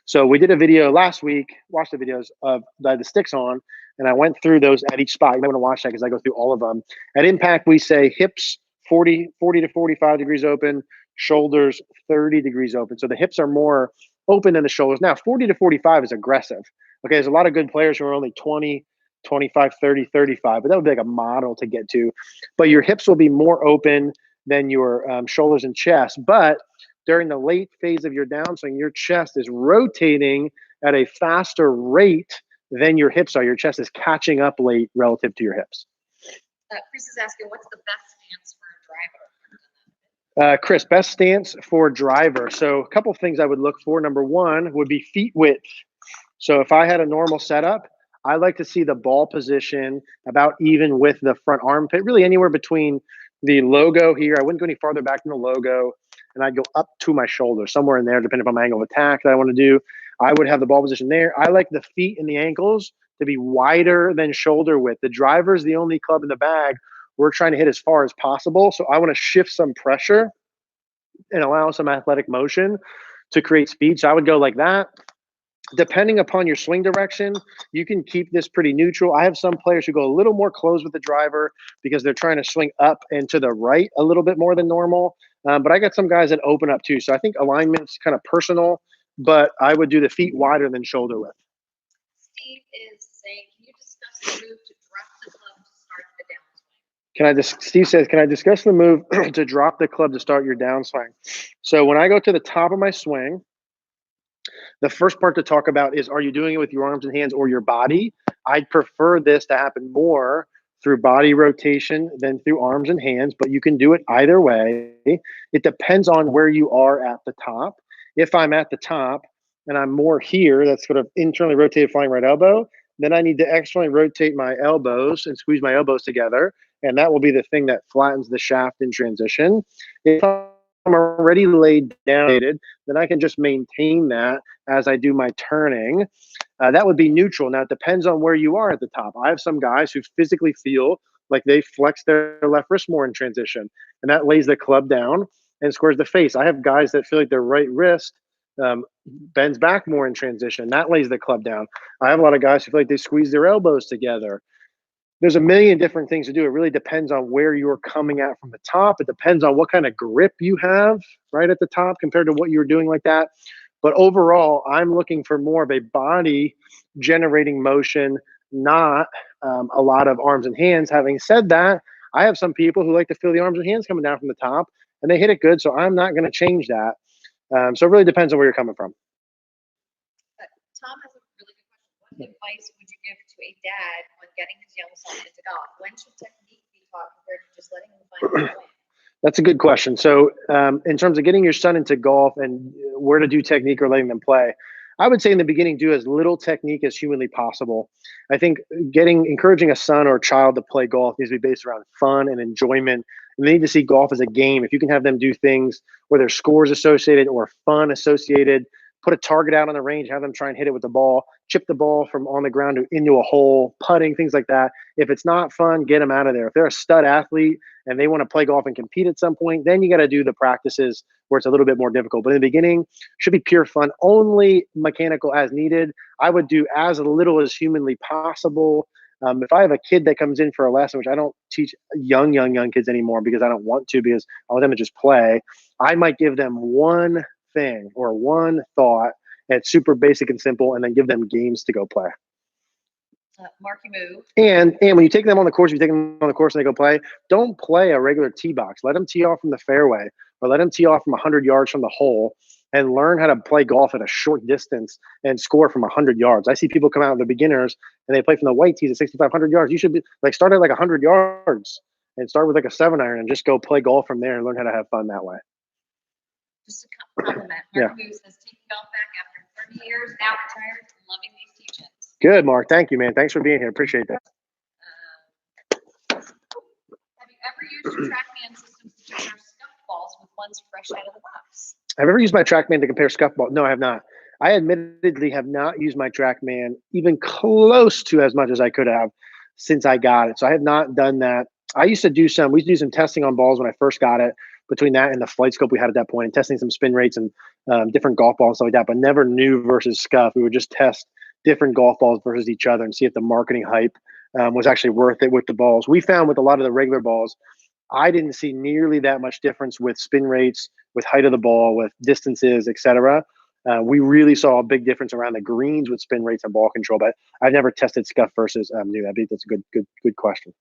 So we did a video last week, watched the videos of the sticks on, and I went through those at each spot. You might want to watch that because I go through all of them. At impact, we say hips 40 to 45 degrees open, shoulders 30 degrees open. So the hips are more open than the shoulders. Now, 40 to 45 is aggressive. Okay, there's a lot of good players who are only 20, 25, 30, 35, but that would be like a model to get to. But your hips will be more open than your shoulders and chest. But during the late phase of your downswing, your chest is rotating at a faster rate than your hips are. Your chest is catching up late relative to your hips. Chris is asking, what's the best stance for a driver? Chris, best stance for driver. So a couple things I would look for. Number one would be feet width. So if I had a normal setup, I like to see the ball position about even with the front armpit, really anywhere between the logo here. I wouldn't go any farther back than the logo, and I'd go up to my shoulder, somewhere in there, depending on my angle of attack that I want to do. I would have the ball position there. I like the feet and the ankles to be wider than shoulder width. The driver is the only club in the bag we're trying to hit as far as possible. So I want to shift some pressure and allow some athletic motion to create speed. So I would go like that. Depending upon your swing direction, you can keep this pretty neutral. I have some players who go a little more close with the driver because they're trying to swing up and to the right a little bit more than normal. But I got some guys that open up too. So I think alignment's kind of personal, but I would do the feet wider than shoulder width. Steve is saying, can you discuss the move to drop the club to start the downswing? Steve says, can I discuss the move to drop the club to start your downswing? So when I go to the top of my swing, the first part to talk about is, are you doing it with your arms and hands or your body? I'd prefer this to happen more through body rotation than through arms and hands, but you can do it either way. It depends on where you are at the top. If I'm at the top and I'm more here, that's sort of internally rotated flying right elbow, then I need to externally rotate my elbows and squeeze my elbows together. And that will be the thing that flattens the shaft in transition. If I'm already laid down, then I can just maintain that as I do my turning. That would be neutral. Now, it depends on where you are at the top. I have some guys who physically feel like they flex their left wrist more in transition, and that lays the club down and squares the face. I have guys that feel like their right wrist bends back more in transition. That lays the club down. I have a lot of guys who feel like they squeeze their elbows together. There's a million different things to do. It really depends on where you're coming at from the top. It depends on what kind of grip you have right at the top compared to what you're doing like that. But overall, I'm looking for more of a body generating motion, not a lot of arms and hands. Having said that, I have some people who like to feel the arms and hands coming down from the top, and they hit it good, so I'm not going to change that. So it really depends on where you're coming from. Tom has a really good question. What advice would you give to a dad on getting his young son into golf? When should technique be taught compared to just letting him find his way? That's a good question. So in terms of getting your son into golf and where to do technique or letting them play, I would say in the beginning, do as little technique as humanly possible. I think encouraging a son or a child to play golf needs to be based around fun and enjoyment. And they need to see golf as a game. If you can have them do things where there's scores associated or fun associated, put a target out on the range, have them try and hit it with the ball, chip the ball from on the ground into a hole, putting, things like that. If it's not fun, get them out of there. If they're a stud athlete and they want to play golf and compete at some point, then you got to do the practices where it's a little bit more difficult. But in the beginning, should be pure fun, only mechanical as needed. I would do as little as humanly possible. If I have a kid that comes in for a lesson, which I don't teach young kids anymore because I don't want to, because I want them to just play, I might give them one thing or one thought that's super basic and simple, and then give them games to go play. Marky Moo. And when you take them on the course, and they go play, don't play a regular tee box. Let them tee off from the fairway, or let them tee off from 100 yards from the hole, and learn how to play golf at a short distance and score from 100 yards. I see people come out, the beginners, and they play from the white tees at 6,500 yards. You should be like, start at like 100 yards and start with like a 7-iron and just go play golf from there and learn how to have fun that way. Just a compliment. Mark Moo says, taking golf back after 30 years, now retired, loving these teachings. Good, Mark. Thank you, man. Thanks for being here. Appreciate that. Have you ever used your TrackMan systems to compare scuff balls with ones fresh out of the box? I've ever used my TrackMan to compare scuff ball. No, I have not. I admittedly have not used my TrackMan even close to as much as I could have since I got it. So I have not done that. We used to do some testing on balls when I first got it, between that and the flight scope we had at that point, and testing some spin rates and different golf balls and stuff like that, but never new versus scuff. We would just test different golf balls versus each other and see if the marketing hype was actually worth it with the balls. We found with a lot of the regular balls, I didn't see nearly that much difference with spin rates, with height of the ball, with distances, etc. We really saw a big difference around the greens with spin rates and ball control, but I've never tested scuff versus new. I think that's a good question.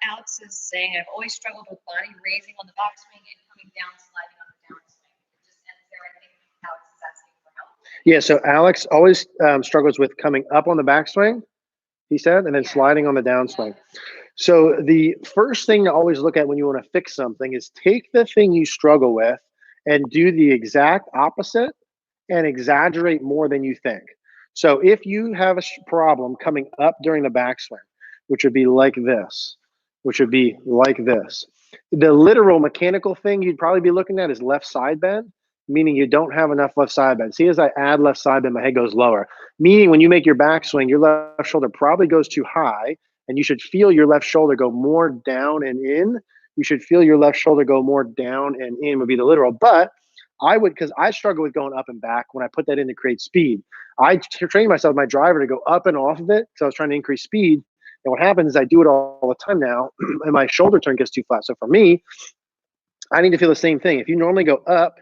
Alex is saying, I've always struggled with body raising on the backswing and coming down, sliding on the downswing. It just ends there. I think Alex is asking for help. Yeah, so Alex always struggles with coming up on the backswing, he said, and then sliding on the downswing. So the first thing to always look at when you want to fix something is take the thing you struggle with and do the exact opposite and exaggerate more than you think. So if you have a problem coming up during the backswing, which would be like this, the literal mechanical thing you'd probably be looking at is left side bend, meaning you don't have enough left side bend. See, as I add left side bend, my head goes lower, meaning when you make your backswing, your left shoulder probably goes too high, and you should feel your left shoulder go more down and in. You should feel your left shoulder go more down and in would be the literal. But I would, because I struggle with going up and back when I put that in to create speed. I trained myself, my driver, to go up and off of it. So I was trying to increase speed. And what happens is I do it all the time now, and my shoulder turn gets too flat. So for me, I need to feel the same thing. If you normally go up,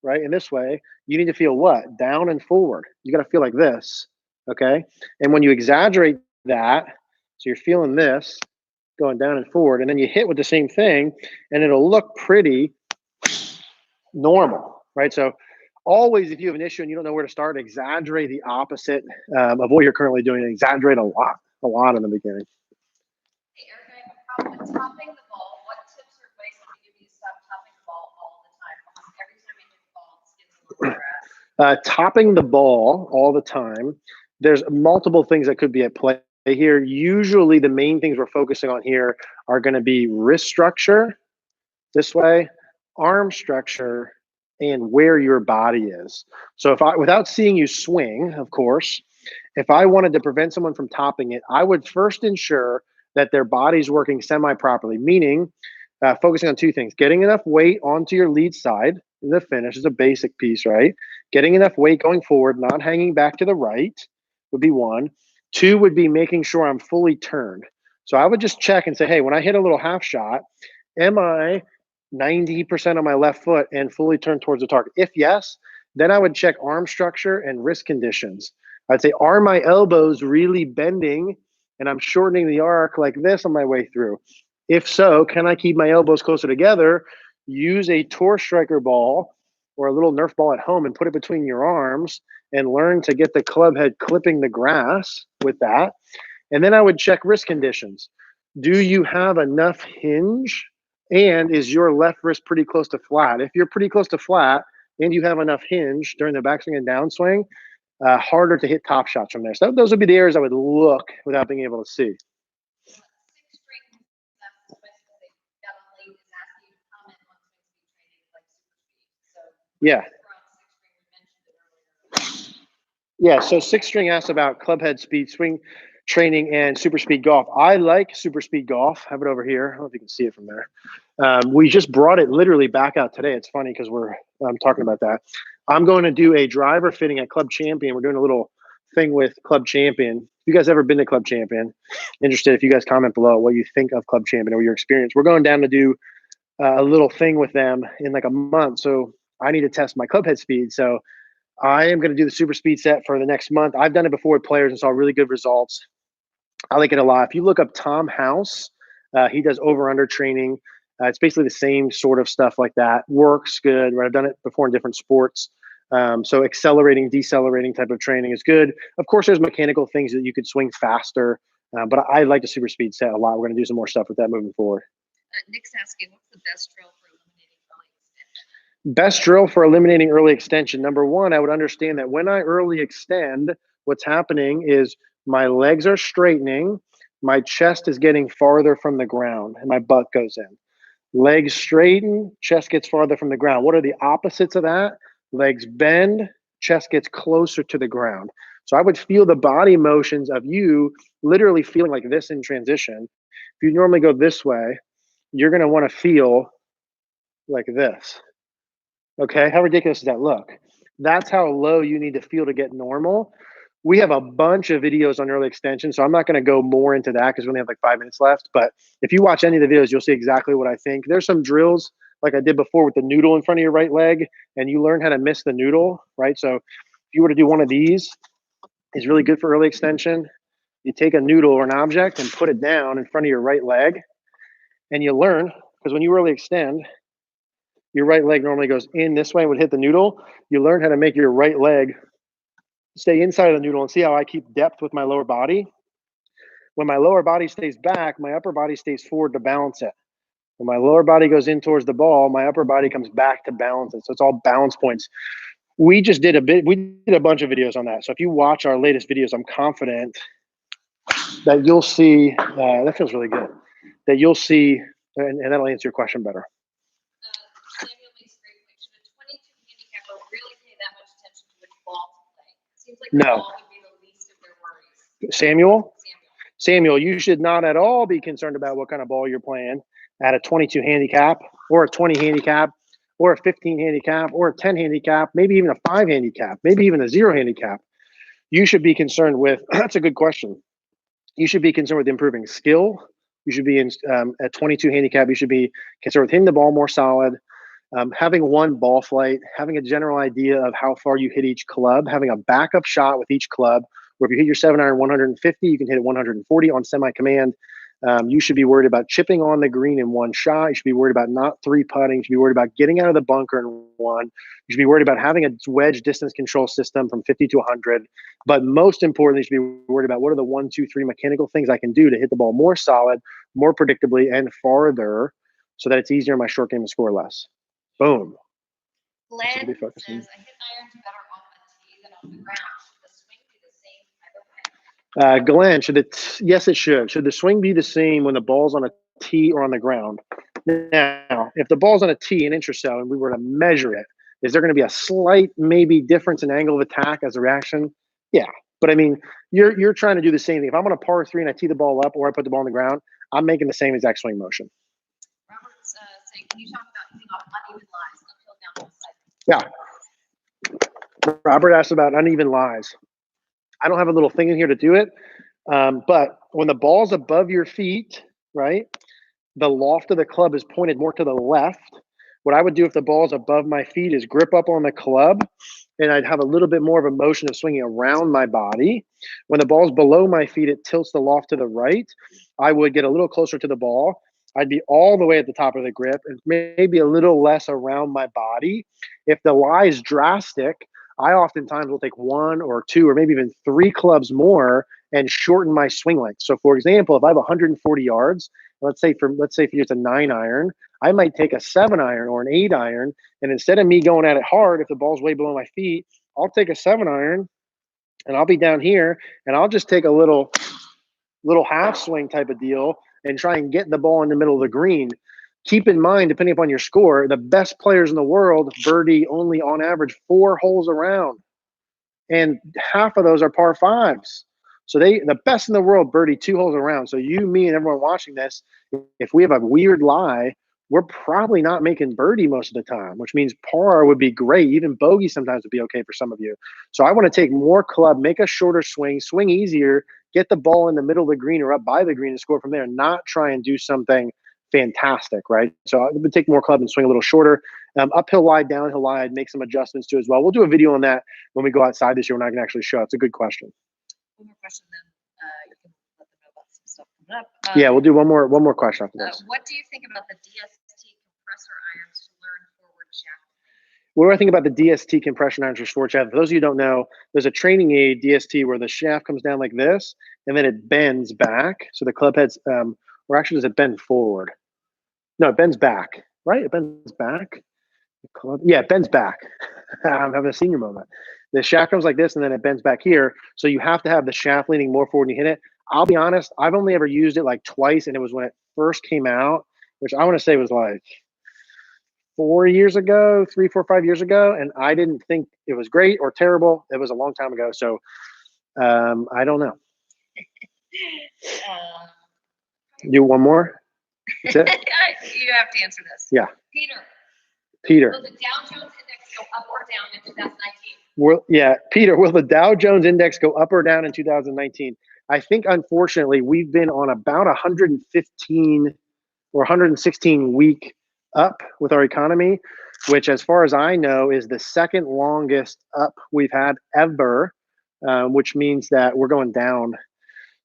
right, in this way, you need to feel what? Down and forward. You got to feel like this, okay? And when you exaggerate that, so you're feeling this, going down and forward, and then you hit with the same thing, and it'll look pretty normal, right? So always, if you have an issue and you don't know where to start, exaggerate the opposite of what you're currently doing, and exaggerate a lot in the beginning. Hey, Eric, I have a problem with topping the ball. What tips or advice would you give me to stop topping the ball all the time? Almost every time I hit the ball, it skids a little grass. Topping the ball all the time, there's multiple things that could be at play here. Usually the main things we're focusing on here are going to be wrist structure, this way, arm structure, and where your body is. So if I, without seeing you swing, of course, if I wanted to prevent someone from topping it, I would first ensure that their body's working semi-properly, meaning focusing on two things: getting enough weight onto your lead side. The finish is a basic piece, right? Getting enough weight going forward, not hanging back to the right would be one. Two would be making sure I'm fully turned. So I would just check and say, hey, when I hit a little half shot, am I 90% on my left foot and fully turned towards the target? If yes, then I would check arm structure and wrist conditions. I'd say, are my elbows really bending and I'm shortening the arc like this on my way through? If so, can I keep my elbows closer together? Use a tour striker ball or a little Nerf ball at home and put it between your arms and learn to get the club head clipping the grass with that. And then I would check wrist conditions. Do you have enough hinge? And is your left wrist pretty close to flat? If you're pretty close to flat and you have enough hinge during the backswing and downswing, harder to hit top shots from there. So those would be the areas I would look without being able to see. Yeah. Yeah, so Six String asked about club head speed, swing training, and super speed golf. I like super speed golf. I have it over here. I don't know if you can see it from there. We just brought it literally back out today. It's funny because I'm talking about that. I'm going to do a driver fitting at Club Champion. We're doing a little thing with Club Champion. If you guys ever been to Club Champion, interested, if you guys comment below what you think of Club Champion or your experience. We're going down to do a little thing with them in like a month. So I need to test my club head speed. So I am going to do the super speed set for the next month. I've done it before with players and saw really good results. I like it a lot. If you look up Tom House, he does over-under training. It's basically the same sort of stuff like that. Works good, right? I've done it before in different sports. So accelerating, decelerating type of training is good. Of course, there's mechanical things that you could swing faster, but I like the super speed set a lot. We're going to do some more stuff with that moving forward. Nick's asking, what's the best drill for eliminating early extension? Best drill for eliminating early extension. Number one, I would understand that when I early extend, what's happening is my legs are straightening, my chest is getting farther from the ground, and my butt goes in. Legs straighten, chest gets farther from the ground. What are the opposites of that? Legs bend, chest gets closer to the ground. So I would feel the body motions of you literally feeling like this in transition. If you normally go this way, you're going to want to feel like this. Okay, how ridiculous does that look? That's how low you need to feel to get normal. We have a bunch of videos on early extension, so I'm not going to go more into that because we only have like 5 minutes left. But if you watch any of the videos, you'll see exactly what I think. There's some drills like I did before with the noodle in front of your right leg, and you learn how to miss the noodle, right? So if you were to do one of these, it's really good for early extension. You take a noodle or an object and put it down in front of your right leg, and you learn, because when you early extend, your right leg normally goes in this way and would hit the noodle. You learn how to make your right leg stay inside of the noodle, and see how I keep depth with my lower body. When my lower body stays back, my upper body stays forward to balance it. When my lower body goes in towards the ball, my upper body comes back to balance it. So it's all balance points. We did a bunch of videos on that. So if you watch our latest videos, I'm confident that you'll see, that feels really good, that you'll see, and that'll answer your question better. Samuel makes a great point. Should a 22 handicapper really pay that much attention to which ball to play? It seems like the No. ball would be the least of their worries. Samuel, you should not at all be concerned about what kind of ball you're playing at a 22 handicap or a 20 handicap or a 15 handicap or a 10 handicap, maybe even a 5 handicap, maybe even a 0 handicap. You should be concerned with, that's a good question. You should be concerned with improving skill. You should be in at 22 handicap. You should be concerned with hitting the ball more solid, having one ball flight, having a general idea of how far you hit each club, having a backup shot with each club, where if you hit your 7-iron 150, you can hit it 140 on semi-command. You should be worried about chipping on the green in one shot. You should be worried about not 3-putting. You should be worried about getting out of the bunker in one. You should be worried about having a wedge distance control system from 50 to 100. But most importantly, you should be worried about what are the 1, 2, 3 mechanical things I can do to hit the ball more solid, more predictably, and farther, so that it's easier in my short game to score less. Boom. Glenn says, I hit irons better off a tee than on the ground. Should the swing be the same either way? Glenn, yes, it should. Should the swing be the same when the ball's on a tee or on the ground? Now, if the ball's on a tee, an inch or so, and we were to measure it, is there going to be a slight maybe difference in angle of attack as a reaction? Yeah. But I mean, you're trying to do the same thing. If I'm on a par 3 and I tee the ball up or I put the ball on the ground, I'm making the same exact swing motion. Robert's saying, can you talk about hitting off uneven lies, uphill, downhill side? Yeah. Robert asked about uneven lies. I don't have a little thing in here to do it. But when the ball's above your feet, right, the loft of the club is pointed more to the left. What I would do if the ball's above my feet is grip up on the club, and I'd have a little bit more of a motion of swinging around my body. When the ball's below my feet, it tilts the loft to the right. I would get a little closer to the ball. I'd be all the way at the top of the grip and maybe a little less around my body. If the lie is drastic, I oftentimes will take 1 or 2 or maybe even 3 clubs more and shorten my swing length. So for example, if I have 140 yards, let's say if it's a 9-iron, I might take a 7-iron or an 8-iron, and instead of me going at it hard, if the ball's way below my feet, I'll take a 7-iron and I'll be down here and I'll just take a little half swing type of deal and try and get the ball in the middle of the green. Keep in mind, depending upon your score, the best players in the world birdie only on average 4 holes around, and half of those are par 5s. So the best in the world birdie 2 holes around. So you, me, and everyone watching this, if we have a weird lie, we're probably not making birdie most of the time, which means par would be great. Even bogey sometimes would be okay for some of you. So I want to take more club, make a shorter swing easier, get the ball in the middle of the green or up by the green and score from there, not try and do something fantastic, right? So I would take more club and swing a little shorter. Uphill lie, downhill lie, I'd make some adjustments to as well. We'll do a video on that when we go outside this year when I can actually show. It's a good question. One more question, then you can let them know about some stuff coming up. Yeah, we'll do one more question after this. What do you think about the DST compressor irons to learn forward shaft? What do I think about the DST compression irons for forward shaft? For those of you who don't know, there's a training aid DST where the shaft comes down like this and then it bends back. So the club heads, or actually does it bend forward? No, it bends back, right? It bends back. Yeah, it bends back. I'm having a senior moment. The shaft comes like this and then it bends back here. So you have to have the shaft leaning more forward when you hit it. I'll be honest, I've only ever used it like twice, and it was when it first came out, which I want to say was like 4 years ago, 3, 4, 5 years ago. And I didn't think it was great or terrible. It was a long time ago. So I don't know. Do one more? That's it? You have to answer this. Yeah. Peter, Peter. Will the Dow Jones Index go up or down in 2019? Peter, will the Dow Jones Index go up or down in 2019? I think, unfortunately, we've been on about 115 or 116 week up with our economy, which, as far as I know, is the second longest up we've had ever, which means that we're going down.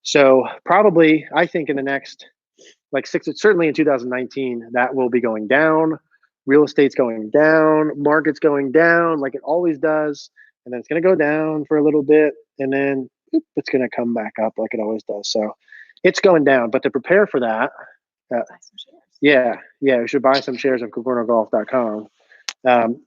So probably, I think in the next like certainly in 2019, that will be going down. Real estate's going down, market's going down like it always does. And then it's going to go down for a little bit, and then it's going to come back up like it always does. So it's going down. But to prepare for that, we should buy some shares of CogornoGolf.com.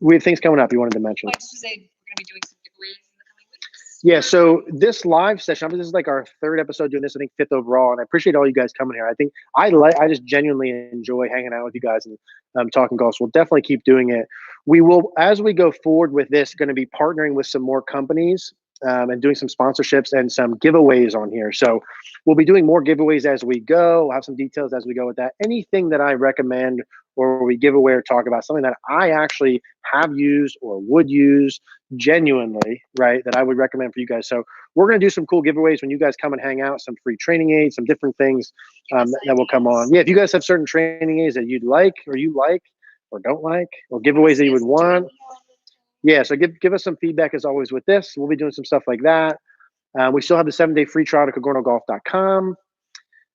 We have things coming up you wanted to mention. Like to say, we're going to be doing some giveaways in the coming weeks. Yeah, so this live session, this is like our third episode doing this, I think 5th overall, and I appreciate all you guys coming here. I think I just genuinely enjoy hanging out with you guys and talking golf. So we'll definitely keep doing it. We will, as we go forward with this, going to be partnering with some more companies and doing some sponsorships and some giveaways on here. So we'll be doing more giveaways as we go. We'll have some details as we go with that. Anything that I recommend or we give away or talk about, something that I actually have used or would use genuinely, right, that I would recommend for you guys. So we're going to do some cool giveaways when you guys come and hang out, some free training aids, some different things that will come on. Yeah, if you guys have certain training aids that you'd like or don't like, or giveaways that you would want. Yeah, so give us some feedback as always with this. We'll be doing some stuff like that. We still have the 7-day free trial to CogornoGolf.com.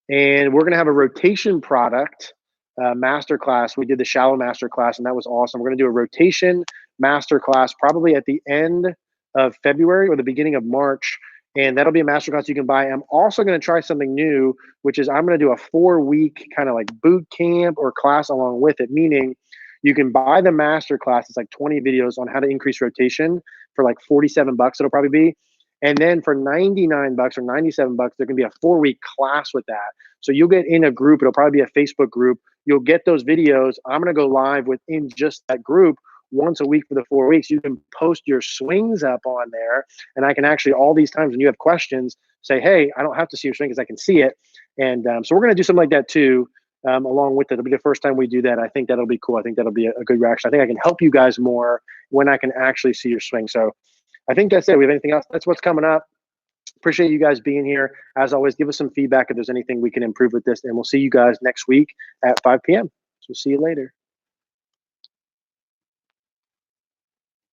And we're going to have a rotation product masterclass. We did the shallow masterclass, and that was awesome. We're going to do a rotation masterclass probably at the end of February or the beginning of March. And that'll be a masterclass you can buy. I'm also going to try something new, which is I'm going to do a 4-week kind of like boot camp or class along with it, meaning you can buy the masterclass. It's like 20 videos on how to increase rotation for like $47. It'll probably be. And then for $99 or $97, there can be a 4-week class with that. So you'll get in a group. It'll probably be a Facebook group. You'll get those videos. I'm going to go live within just that group once a week for the 4 weeks. You can post your swings up on there. And I can actually, all these times when you have questions, say, hey, I don't have to see your swing because I can see it. And so we're going to do something like that too, along with it. It'll be the first time we do that. I think that'll be cool. I think that'll be a good reaction. I think I can help you guys more when I can actually see your swing. So I think that's it. We have anything else? That's what's coming up. Appreciate you guys being here. As always, give us some feedback if there's anything we can improve with this. And we'll see you guys next week at 5 p.m. So see you later.